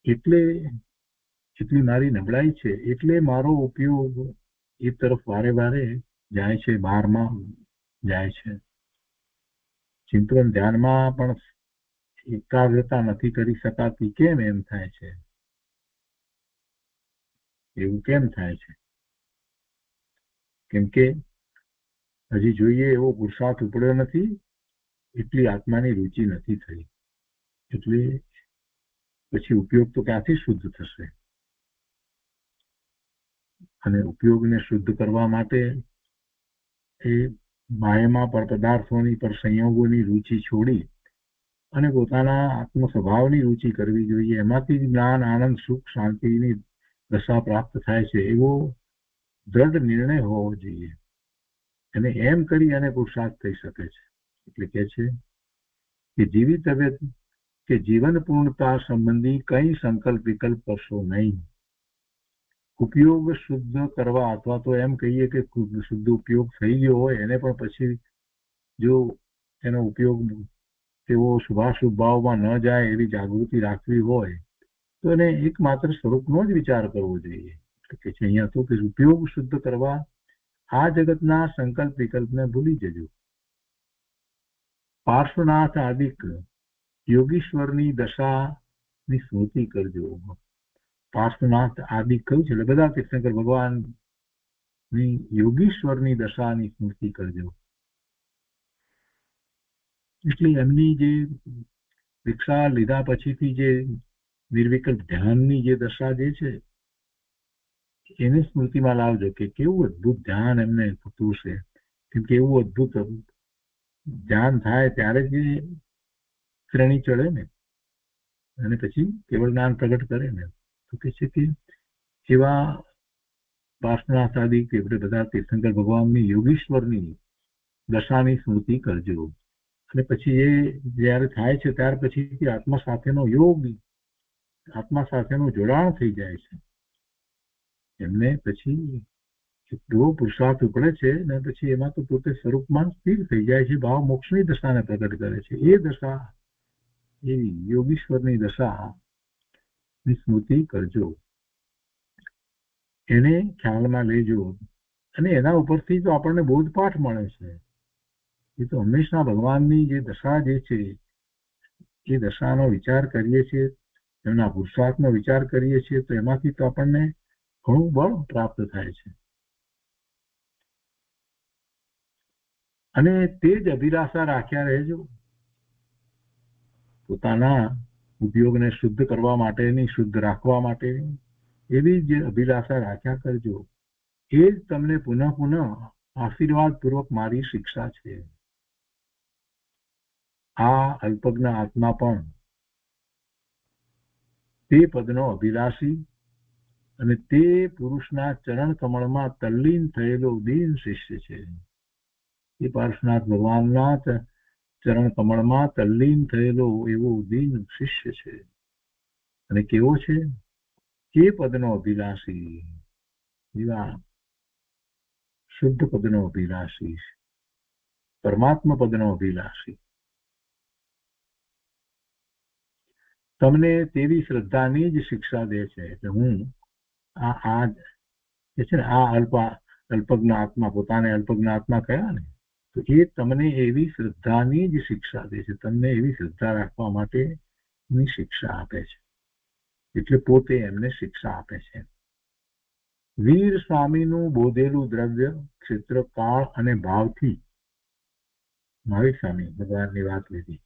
Speaker 2: એટલી મારી નબળાઈ છે, એટલે મારો ઉપયોગ એ તરફ વારે વારે જાય છે, બહારમાં જાય છે. ચિંતન ધ્યાનમાં પણ એકાગ્રતા નથી કરી શકાતી. કેમ એમ થાય છે? એવું કેમ થાય છે? કેમ કે હજી જોઈએ એવો પુરુષાર્થ ઉપડ્યો નથી, એટલી આત્માની રુચિ નથી થઈ, એટલે પછી ઉપયોગ તો ક્યાંથી શુદ્ધ થશે? અને ઉપયોગને શુદ્ધ કરવા માટે એ બાહ્યમાં પર પદાર્થોની પર સંયોગોની રુચિ છોડી અને પોતાના આત્મ સ્વભાવની રુચિ કરવી જોઈએ. એમાંથી જ્ઞાન, આનંદ, સુખ, શાંતિની દશા પ્રાપ્ત થાય છે એવો દ્રઢ નિર્ણય હોવો જોઈએ. અને એમ કરી અને પુરુષાર્થ થઈ શકે છે. એટલે કે છે કે જીવિત તબિયત કે જીવન પૂર્ણતા સંબંધી કઈ સંકલ્પ વિકલ્પ કરશો નહીં. ઉપયોગ શુદ્ધ કરવા, અથવા તો એમ કહીએ કે શુદ્ધ ઉપયોગ થઈ ગયો હોય એને પણ પછી જો એનો ઉપયોગ તેવો શુભાશુભ ભાવમાં ન જાય એવી જાગૃતિ રાખવી હોય તો એને એકમાત્ર સ્વરૂપનો જ વિચાર કરવો જોઈએ. એટલે કે છે અહીંયા તો કે ઉપયોગ શુદ્ધ કરવા આ જગતના સંકલ્પ વિકલ્પને ભૂલી જજો. પાર્શ્વનાથ આદિક યોગીશ્વરની દશાની સ્મૃતિ કરજો. પાર્શ્વનાથ આદિક કહ્યું છે એટલે બધા તીર્થંકર ભગવાનની યોગીશ્વરની દશાની સ્મૃતિ કરજો. એટલે એમની જે દીક્ષા લીધા પછીથી જે નિર્વિકલ્પ ધ્યાનની જે દશા જે છે એને સ્મૃતિમાં લાવજો કે કેવું અદભુત ધ્યાન એમને થતું છે. કેમ કે એવું અદભુત ધ્યાન થાય ત્યારે જે શ્રેણી ચડે ને અને પછી કેવળ જ્ઞાન પ્રગટ કરે ને તો કે છે કે એવા વાસના સાદી કે બધા તીર્થંકર ભગવાનની યોગીશ્વરની દશાની સ્મૃતિ કરજો. અને પછી એ જયારે થાય છે ત્યાર પછી આત્મા સાથેનો યોગ, આત્મા સાથેનું જોડાણ થઈ જાય છે. એમને પછી એવો પુરુષાર્થ ઉપડે છે ને પછી એમાં તો પોતે સ્વરૂપમાં સ્થિર થઈ જાય છે. ભાવ મોક્ષની દશાને પ્રગટ કરે છે. એ દશા એવી યોગીશ્વરની દશા ની સ્મૃતિ કરજો, એને ખ્યાલમાં લેજો. અને એના ઉપરથી તો આપણને બોધપાઠ મળે છે. એ તો હંમેશા ભગવાનની જે દશા જે છે એ દશાનો વિચાર કરીએ છીએ, એમના પુરુષાર્થનો વિચાર કરીએ છીએ તો એમાંથી તો આપણને ઘણું બળ પ્રાપ્ત થાય છે. અને તે જ અભિલાષા રાખ્યા રહેજો. પોતાના ઉપયોગને શુદ્ધ કરવા માટેની, શુદ્ધ રાખવા માટેની એવી જ અભિલાષા રાખ્યા કરજો. એ જ તમને પુનઃ પુનઃ આશીર્વાદ પૂર્વક મારી શિક્ષા છે. આ અલ્પજ્ઞ આત્મા પણ તે પદનો અભિલાષી અને તે પુરુષના ચરણ કમળમાં તલ્લીન થયેલો દીન શિષ્ય છે. એ પાર્શ્વનાથ ભગવાનના ચરણ કમળમાં તલ્લીન થયેલો એવો દીન શિષ્ય છે. અને કેવો છે? એ પદનો અભિલાષી, એવા શુદ્ધ પદનો અભિલાષી, પરમાત્મા પદનો અભિલાષી. તમને તેવી શ્રદ્ધાની જ શિક્ષા દે છે. એટલે હું આ જે છે ને આ અલ્પજ્ઞ આત્મા, પોતાને અલ્પજ્ઞ આત્મા કયા ને, તો એ તમને એવી શ્રદ્ધાની જ શિક્ષા દે છે. તમને એવી શ્રદ્ધા રાખવા માટેની શિક્ષા આપે છે. એટલે પોતે એમને શિક્ષા આપે છે. વીર સ્વામીનું બોધેલું દ્રવ્ય, ક્ષેત્ર, કાળ અને ભાવથી, મહાવીર સ્વામી ભગવાનની વાત લીધી,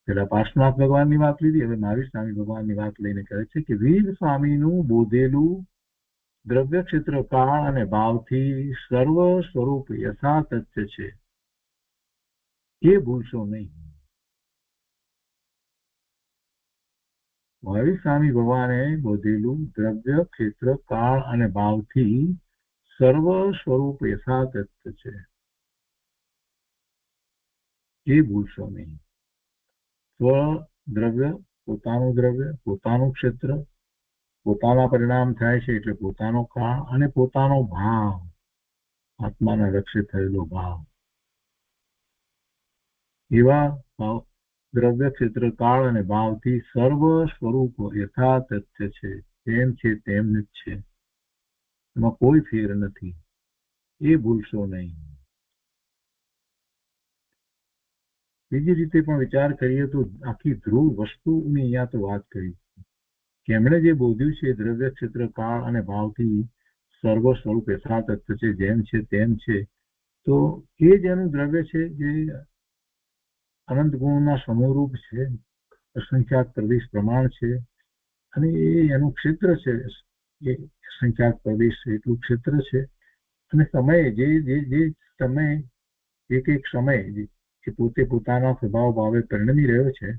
Speaker 2: પેલા પાર્શ્વનાથ ભગવાનની વાત લીધી, હવે મહાવીર સ્વામી ભગવાનની વાત લઈને કહે છે કે વીર સ્વામીનું બોધેલું દ્રવ્ય, ક્ષેત્ર, કાળ અને ભાવથી સર્વ સ્વરૂપ યથાતથ્ય છે, એ ભૂલશો નહીં. મહાવીર સ્વામી ભગવાને બોધેલું દ્રવ્ય, ક્ષેત્ર, કાળ અને ભાવથી સર્વ સ્વરૂપ યથાતથ્ય છે, એ ભૂલશો નહીં. સ્વ દ્રવ્ય, પોતાનું દ્રવ્ય, પોતાનું ક્ષેત્ર, પોતાના પરિણામ થાય છે એટલે પોતાનો કાળ અને પોતાનો ભાવ, આત્માના લક્ષ્ય થયેલો ભાવ, એવા દ્રવ્ય, ક્ષેત્ર, કાળ અને ભાવથી સર્વ સ્વરૂપ યથાતથ્ય છે, તેમ છે તેમ જ છે, એમાં કોઈ ફેર નથી, એ ભૂલશો નહીં. બીજી રીતે પણ વિચાર કરીએ તો આખી ધ્રુવ વસ્તુની અહીંયા તો વાત કરી કે એમણે જે બોધ્યું છે દ્રવ્ય, ક્ષેત્ર, કાળ અને ભાવથી સર્વ સ્વરૂપ યથાતથ્ય છે, જેમ છે તેમ છે, તો એ જ એનું દ્રવ્ય છે જે અનંત ગુણના સમૂહરૂપ છે, અસંખ્યાત પ્રદેશ પ્રમાણ છે, અને એ એનું ક્ષેત્ર છે, એ સંખ્યાત પ્રદેશ એટલું ક્ષેત્ર છે. અને સમય જે સમય એક સમય એ પોતે પોતાના સ્વભાવ ભાવે પરિણમી રહ્યો છે,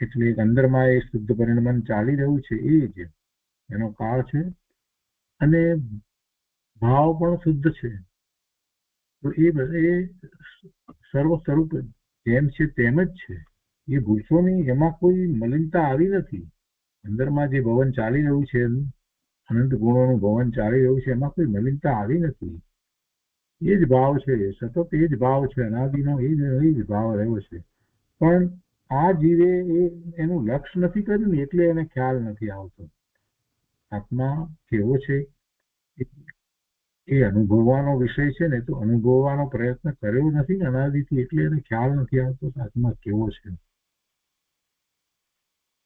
Speaker 2: એટલે અંદરમાં એ શુદ્ધ પરિણમન ચાલી રહ્યું છે, એ જ એનો કાળ છે. અને ભાવ પણ શુદ્ધ છે. તો એ સર્વ સ્વરૂપ જેમ છે તેમ જ છે, એ ભૂલશો નહીં. એમાં કોઈ મલિનતા આવી નથી. અંદરમાં જે ભવન ચાલી રહ્યું છે, અનંત ગુણોનું ભવન ચાલી રહ્યું છે, એમાં કોઈ મલિનતા આવી નથી. એ જ ભાવ છે, સતત એ જ ભાવ છે, અનાદિનો એ જ ભાવ રહ્યો છે. પણ આ જીવે એનું લક્ષ્ય નથી કર્યું ને એટલે એને ખ્યાલ નથી આવતો. આત્મા કેવો છે એ અનુભવવાનો વિષય છે ને, તો અનુભવવાનો પ્રયત્ન કર્યો નથી અનાદિથી, એટલે એને ખ્યાલ નથી આવતો આત્મા કેવો છે.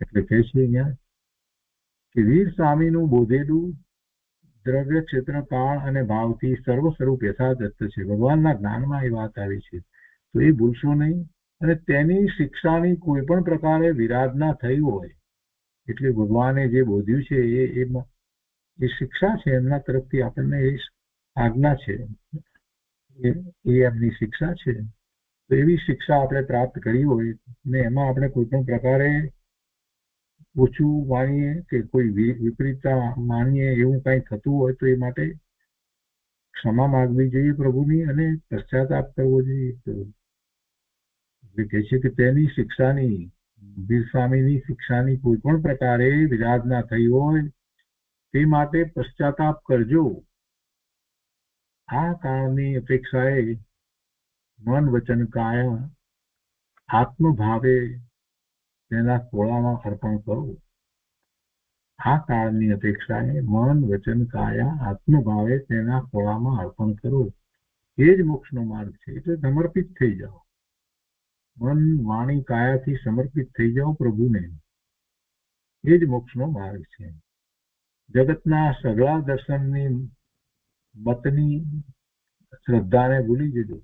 Speaker 2: એટલે કહે છે અહીંયા કે વીર સ્વામીનું બોધેલું દ્રવ્ય, ક્ષેત્ર, કાળ અને ભાવથી સર્વ સ્વરૂપ યથાતથ્ય છે. ભગવાનના જ્ઞાનમાં એ વાત આવી છે, તો એ ભૂલશો નહીં. અને તેની શિક્ષાની કોઈ પણ પ્રકારે વિરાધના થઈ હોય, એટલે ભગવાને જે બોધ્યું છે એ શિક્ષા છે, એમના તરફથી આપણને એ આજ્ઞા છે, એ એમની શિક્ષા છે. તો એવી શિક્ષા આપણે પ્રાપ્ત કરી હોય ને એમાં આપણે કોઈ પણ પ્રકારે ઓછું માનીએ કે કોઈ વિપરીતતા માનીએ એવું કંઈ થતું હોય તો એ માટે ક્ષમા માગવી જોઈએ પ્રભુની અને પશ્ચાતાપ કરવો જોઈએ. એટલે કહે છે કે તેની શિક્ષાની, વીર સ્વામીની શિક્ષાની કોઈ પણ પ્રકારે વિરાધના થઈ હોય તે માટે પશ્ચાતાપ કરજો. આ કાળની અપેક્ષાએ મન વચન કાયા આત્મભાવે તેના ખોળામાં અર્પણ કરો. આ કાળની અપેક્ષાએ મન વચન કાયા આત્મભાવે તેના ખોળામાં અર્પણ કરો. એ જ મોક્ષનો માર્ગ છે. એટલે સમર્પિત થઈ જાઓ, મન વાણી કાયાથી સમર્પિત થઈ જાઓ પ્રભુને. એ જ મોક્ષનો માર્ગ છે. જગતના સગળા દર્શનની મતની શ્રદ્ધાને ભૂલી જજો.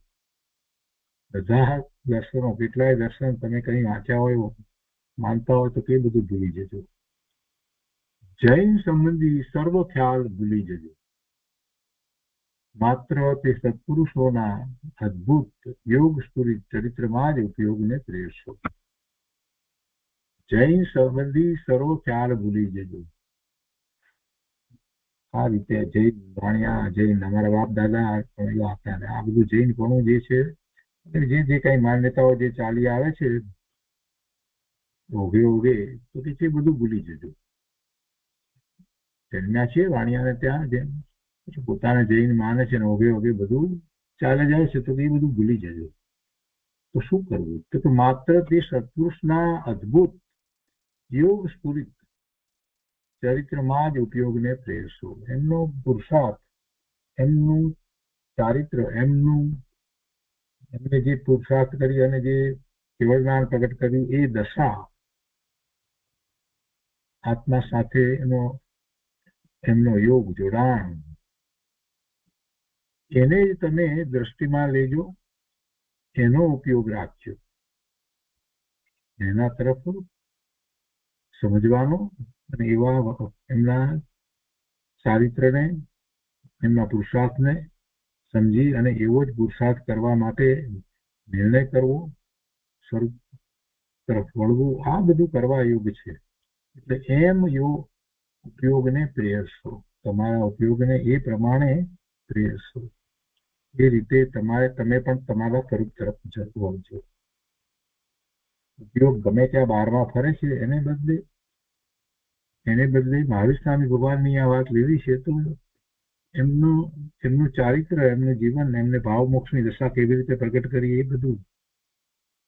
Speaker 2: બધા દર્શનો, કેટલાય દર્શન તમે કઈ વાંચ્યા હોય, માનતા હોય તો તે બધું ભૂલી જજો. જૈન સંબંધી સર્વ ખ્યાલ ભૂલી જજો. માત્ર તે સત્પુરુષોના અદ્ભુત યોગ સ્ફુરિત ચરિત્રમાં જ ઉપયોગને પ્રેરશો. જૈન સંબંધી સર્વ ખ્યાલ ભૂલી જજો. આ રીતે જૈન વાણિયા, જૈન અમારા બાપ દાદા આ બધું જૈન પણ જે છે, જે કઈ માન્યતાઓ જે ચાલી આવે છે ઓઘે ઓઘે, તો કે છે બધું ભૂલી જજો. જન્મ્યા છે વાણિયાને ત્યાં, જેમ પોતાને જૈન માને છે ને ઓઘે ઓઘે બધું ચાલે જાય છે, તો એ બધું ભૂલી જજો. તો શું કરવું? તો માત્ર તે સત્પુરુષના અદ્ભુત યોગ સ્ફુરિત ચરિત્રમાં જ ઉપયોગને પ્રેરશો. એમનો પુરુષાર્થ, એમનું ચારિત્ર, એમને જે પુરુષાર્થ કરી અને જે કેવળ જ્ઞાન પ્રગટ કર્યું એ દશા, આત્મા સાથે એમનો યોગ જોડાણ, એને જ તમે દ્રષ્ટિમાં લેજો, એનો ઉપયોગ રાખજો. એના તરફ સમજવાનો અને એવા એમના ચારિત્રને, એમના પુરુષાર્થને સમજી અને એવો જ પુરુષાર્થ કરવા માટે નિર્ણય કરવો, સ્વરૂપ તરફ વળવું, આ બધું કરવા યોગ છે. એટલે એમ ઉપયોગને પ્રેરશો, તમારા ઉપયોગને એ પ્રમાણે પ્રેરશો. એ રીતે તમે પણ તમારા સ્વરૂપ તરફ વળજો. ઉપયોગ ગમે ત્યાં બહારમાં ફરે છે, એને બદલે મહાવીર સ્વામી ભગવાનની આ વાત લેવી છે તો એમનું ચારિત્ર, એમનું જીવન, એમને ભાવ મોક્ષની દશા કેવી રીતે પ્રગટ કરી એ બધું,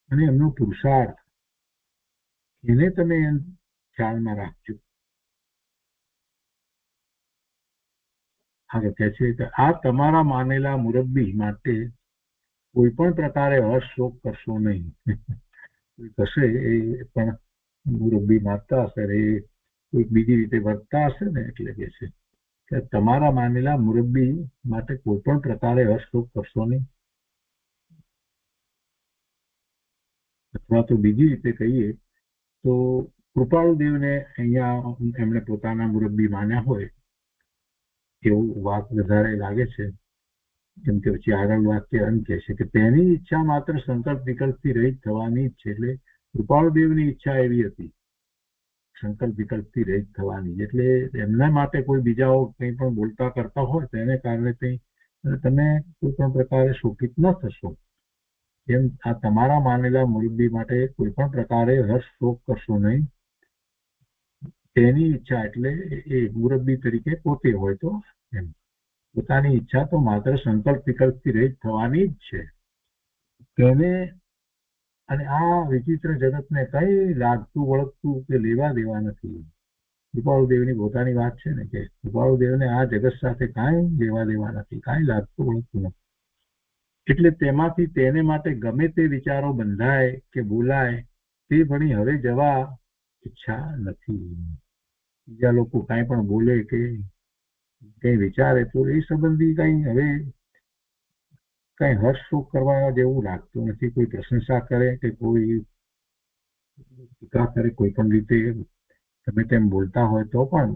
Speaker 2: અને એમનો પુરુષાર્થ, એને તમે ખ્યાલમાં રાખજો. આગળ કહે છે કે આ તમારા માનેલા મુરબ્બી માટે કોઈ પણ પ્રકારે હર્ષ શોક કરશો નહીં. કશે એ પણ મુરબ્બી માનતા હશે, એ કોઈક બીજી રીતે વર્તતા હશે ને, એટલે કે છે કે તમારા માનેલા મુરબ્બી માટે કોઈ પણ પ્રકારે હર્ષ શોક કરશો નહીં. અથવા તો બીજી રીતે કહીએ તો કૃપાળુ દેવને અહીંયા એમણે પોતાના મુરબ્બી માન્યા હોય એવું વાત વધારે લાગે છે. કેમ કે પછી આગળ વાક્ય એમ કહે છે કે તેની ઈચ્છા માત્ર સંકલ્પ વિકલ્પથી રહિત થવાની જ છે. એટલે કૃપાળુ દેવની ઈચ્છા એવી હતી, સંકલ્પ વિકલ્પથી રહિત થવાની. એટલે એમના માટે કોઈ બીજાઓ કંઈ પણ બોલતા કરતા હોય તો એને કારણે તમે કોઈ પણ પ્રકારે શોકિત ન થશો. એમ આ તમારા માનેલા મુરબ્બી માટે કોઈ પણ પ્રકારે હર્ષ શોક કરશો નહીં. તેની ઈચ્છા એટલે એ મુરબ્બી તરીકે પોતે હોય તો એમ પોતાની ઈચ્છા તો માત્ર સંકલ્પ વિકલ્પથી રહિત થવાની જ છે. તેને અને આ વિચિત્ર જગતને કઈ લાગતું વળગતું કે લેવા દેવા નથી. કૃપાળુદેવની પોતાની વાત છે ને કે કૃપાળુદેવને આ જગત સાથે કાંઈ લેવા દેવા નથી, કાંઈ લાગતું વળગતું નથી. એટલે તેમાંથી તેને માટે ગમે તે વિચારો બંધાય કે બોલાય તે ભણી હવે જવા ઈચ્છા નથી. બીજા લોકો કાંઈ પણ બોલે કે કઈ વિચારે તો એ સંબંધી કઈ હવે કઈ હર્ષ શોક કરવા જેવું લાગતું નથી. કોઈ પ્રશંસા કરે કે કોઈ ટીકા કરે, કોઈ પણ રીતે તમે તેમ બોલતા હોય તો પણ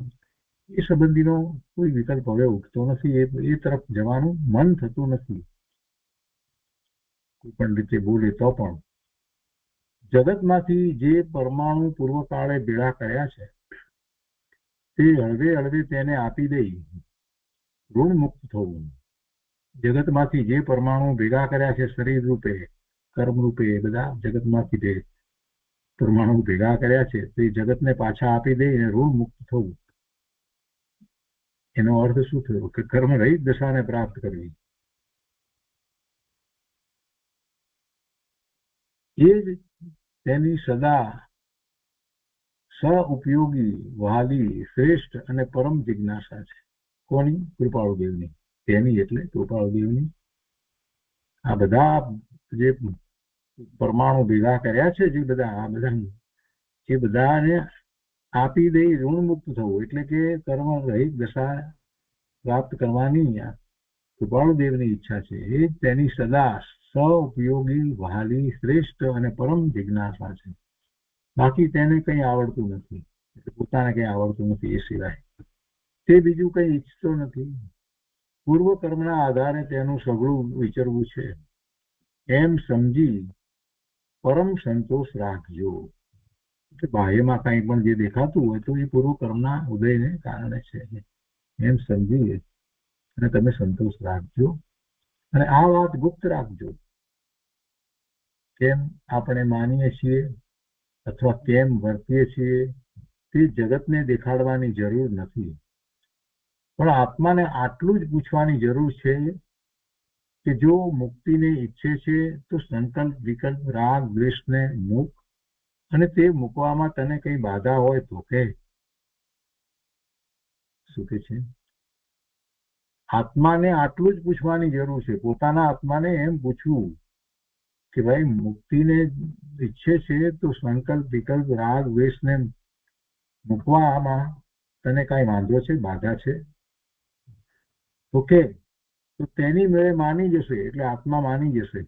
Speaker 2: એ સંબંધીનો કોઈ વિકલ્પ હવે ઉઠતો નથી. એ તરફ જવાનું મન થતું નથી. કોઈ પણ રીતે બોલે તો પણ જગતમાંથી જે પરમાણુ પૂર્વકાળે ભેળા કર્યા છે તે હળવે હળવે તેને આપી દઈ ઋણ મુક્ત થવું. જગતમાંથી જે પરમાણુ ભેગા કર્યા છે, શરીર રૂપે, કર્મ રૂપે, બધા જગતમાંથી જે પરમાણુ ભેગા કર્યા છે તે જગતને પાછા આપી દઈને ઋણ મુક્ત થવું. એનો અર્થ શું થયો કે કર્મ રહિત દશાને પ્રાપ્ત કરવી. એ જ તેની સદા ઉપયોગી, વહાલી, શ્રેષ્ઠ અને પરમ જિજ્ઞાસા છે. કોની? કૃપાળુદેવની. તેની એટલે કૃપાળુદેવની. આ બધા જે પરમાણુ ભેગા કર્યા છે, જે બધાને આપી દઈ ઋણ મુક્ત થવું, એટલે કે કર્મ રહિત દશા પ્રાપ્ત કરવાની કૃપાળુદેવની ઈચ્છા છે. એ તેની સદા ઉપયોગી, વહાલી, શ્રેષ્ઠ અને પરમ જિજ્ઞાસા છે. બાકી તેને કંઈ આવડતું નથી. પોતાને કંઈ આવડતું નથી. એ સિવાય તે બીજું કંઈ ઈચ્છતો નથી. પૂર્વ કર્મના આધારે તેનું સઘળું વિચરવું છે એમ સમજી પરમ સંતોષ રાખજો. એટલે બાહ્યમાં કંઈ પણ જે દેખાતું હોય તો એ પૂર્વ કર્મના ઉદયને કારણે છે એમ સમજી અને તમે સંતોષ રાખજો. અને આ વાત ગુપ્ત રાખજો. કેમ આપણે માનીએ છીએ અથવા કેમ વર્તીએ છીએ તે જગતને દેખાડવાની જરૂર નથી. પણ આત્માને આટલું જ પૂછવાની જરૂર છે કે જો મુક્તિને ઈચ્છે છે તો સંકલ્પ, વિકલ્પ, રાગ, દ્વેષને મૂક, અને તે મૂકવામાં તને કઈ બાધા હોય તો કે. શું કે છે? આત્માને આટલું જ પૂછવાની જરૂર છે. પોતાના આત્માને એમ પૂછવું કે ભાઈ મુક્તિને ઈચ્છે છે તો સંકલ્પ, વિકલ્પ, રાગ, દ્વેષને મૂકવામાં તને કઈ વાંધો છે, બાધા છે ઓકે? તો તેની મેળે માની જશે. એટલે આત્મા માની જશે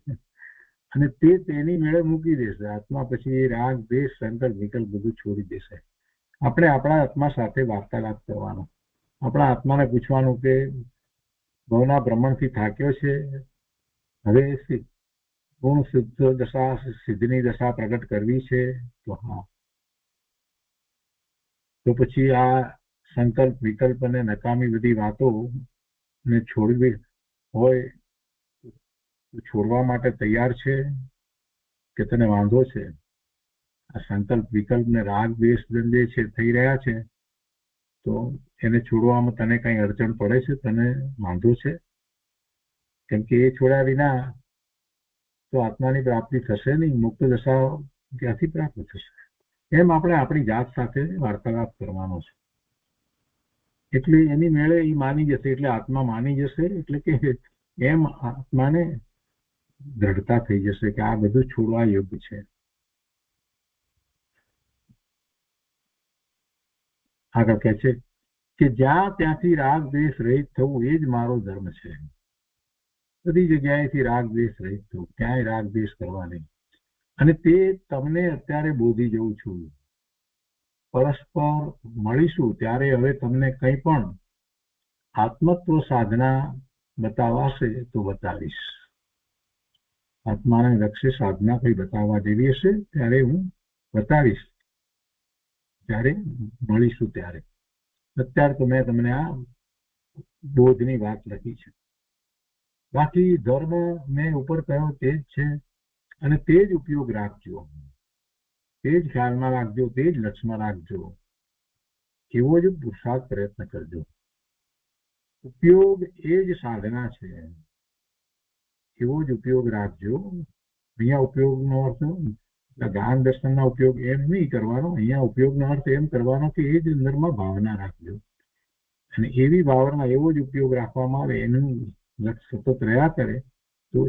Speaker 2: અને તે તેની મેળે મૂકી દેશે. આત્મા પછી રાગ, દ્વેષ, સંકલ્પ, વિકલ્પ બધું છોડી દેશે. આપણે આપણા આત્મા સાથે વાર્તાલાપ કરવાનો. આપણા આત્માને પૂછવાનું કે ભવના ભ્રમણથી થાક્યો છે, હવે પૂર્ણ શુદ્ધ દશા, સિદ્ધની દશા પ્રગટ કરવી છે. તો હા, તો પછી આ સંકલ્પ, વિકલ્પ અને નકામી બધી વાતો ને છોડવી હોય છોડવા માટે તૈયાર છે કે તને વાંધો છે? આ સંકલ્પ, વિકલ્પ ને રાગ, દ્વેષ જે છે થઈ રહ્યા છે તો એને છોડવામાં તને કઈ અડચણ પડે છે? તને વાંધો છે? કેમ કે એ છોડ્યા વિના તો આત્માની પ્રાપ્તિ થશે નહીં. મુક્ત દશા ક્યાંથી પ્રાપ્ત થશે? એમ આપણે આપણી જાત સાથે વાર્તાલાપ કરવાનો છે. એટલે એની મેળે એ માની જશે. એટલે આત્મા માની જશે. એટલે કે એમ આત્માને દ્રઢતા થઈ જશે કે આ બધું છોડવા યોગ્ય છે. આગળ કહે છે કે જ્યાં ત્યાંથી રાગ દ્વેષ રહિત થવું એ જ મારો ધર્મ છે. બધી જગ્યાએથી રાગ દ્વેષ રહિત થવું, ક્યાંય રાગ દ્વેષ કરવા નહીં. અને તે તમને અત્યારે બોધી જઉં છું. પરસ્પર મળીશું ત્યારે હવે તમને કંઈ પણ આત્મત્વ સાધના બતાવાશે તો બતાવીશ. આત્માને લક્ષ્ય સાધના કઈ બતાવવા જેવી હશે ત્યારે હું બતાવીશ. ત્યારે મળીશું ત્યારે. અત્યારે તો મેં તમને આ બોધની વાત લખી છે. બાકી ધર્મ મેં ઉપર કહ્યો તે જ છે અને તે જ ઉપયોગ રાખજો. તે જ ખ્યાલમાં રાખજો, તે જ લક્ષમાં રાખજો. એવો જ પુરુષાર્થ પ્રયત્ન કરજો. ઉપયોગ એ જ સાધના છે. એવો જ ઉપયોગ રાખજો. અહીંયા ઉપયોગનો અર્થ જ્ઞાન દર્શનના ઉપયોગ એમ નહીં કરવાનો. અહીંયા ઉપયોગનો અર્થ એમ કરવાનો કે એ જ અંદરમાં ભાવના રાખજો. અને એવી ભાવના, એવો જ ઉપયોગ રાખવામાં આવે, એનું લક્ષ્ય સતત રહ્યા કરે તો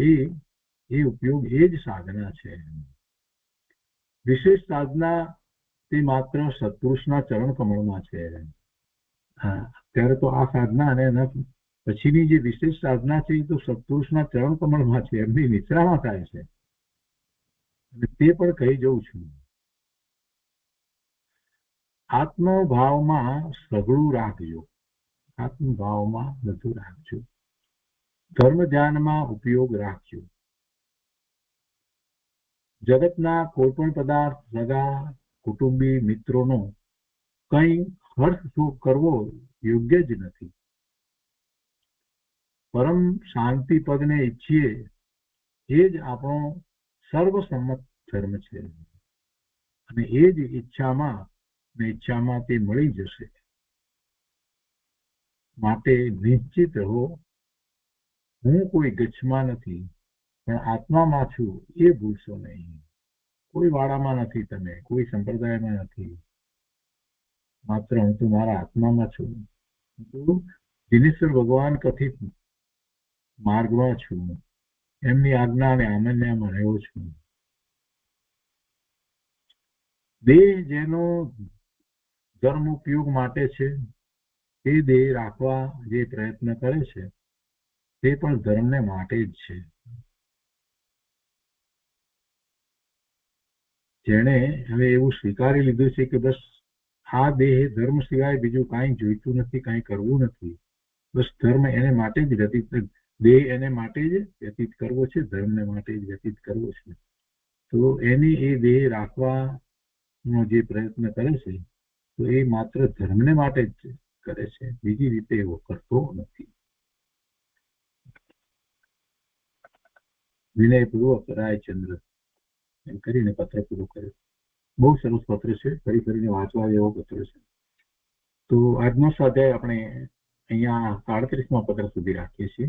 Speaker 2: એ ઉપયોગ એ જ સાધના છે. વિશેષ સાધના તે માત્ર સત્પુરુષના ચરણ કમળમાં છે. અત્યારે તો આ સાધના અને પછીની જે વિશેષ સાધના છે એ તો સત્પુરુષના ચરણ કમળમાં છે, એમની નિશ્રામાં થાય છે. અને તે પણ કહી જઉં છું. આત્મભાવમાં સઘળું રાખજો, આત્મભાવમાં બધું રાખજો. ધર્મ ધ્યાનમાં ઉપયોગ રાખજો. જગતના કોઈ પણ પદાર્થ, સગા કુટુંબી મિત્રોનો કંઈ હર્ષ શોક કરવો યોગ્ય જ નથી. પરમ શાંતિ પદને ઈચ્છીએ એ જ આપણો સર્વસંમત ધર્મ છે. અને એ જ ઈચ્છામાં તે મળી જશે. માટે નિશ્ચિત રહો, હું કોઈ ગચ્છમાં નથી, પણ આત્મામાં છું એ ભૂલશો નહીં. કોઈ વાડામાં નથી, તમે કોઈ સંપ્રદાયમાં નથી, માત્ર હું તો મારા આત્મામાં છું. હું દિનેશ્વર ભગવાન કથિત માર્ગમાં છું, એમની આજ્ઞા અને આમન્યામાં રહ્યો છું. દેહ જેનો ધર્મ ઉપયોગ માટે છે, તે દેહ રાખવા જે પ્રયત્ન કરે છે તે પણ ધર્મને માટે જ છે. જેણે હવે એવું સ્વીકારી લીધું છે કે બસ આ દેહ ધર્મ સિવાય બીજું કાંઈ જોઈતું નથી, કાંઈ કરવું નથી, બસ ધર્મ એને માટે જ વ્યતીત, દેહ એને માટે જ વ્યતીત કરવો છે, ધર્મને માટે જ વ્યતીત કરવો છે, તો એની એ દેહ રાખવાનો જે પ્રયત્ન કરે છે તો એ માત્ર ધર્મને માટે જ કરે છે, બીજી રીતે એવો કરતો નથી. વિનયપૂર્વક રાયચંદ્ર એમ કરીને પત્ર પૂરો કર્યો. બહુ સરસ પત્ર છે, ફરી ફરીને વાંચવા જેવો પત્ર છે. તો આજનો સ્વાધ્યાય આપણે અહીંયા 37મા પત્ર સુધી રાખીએ છીએ.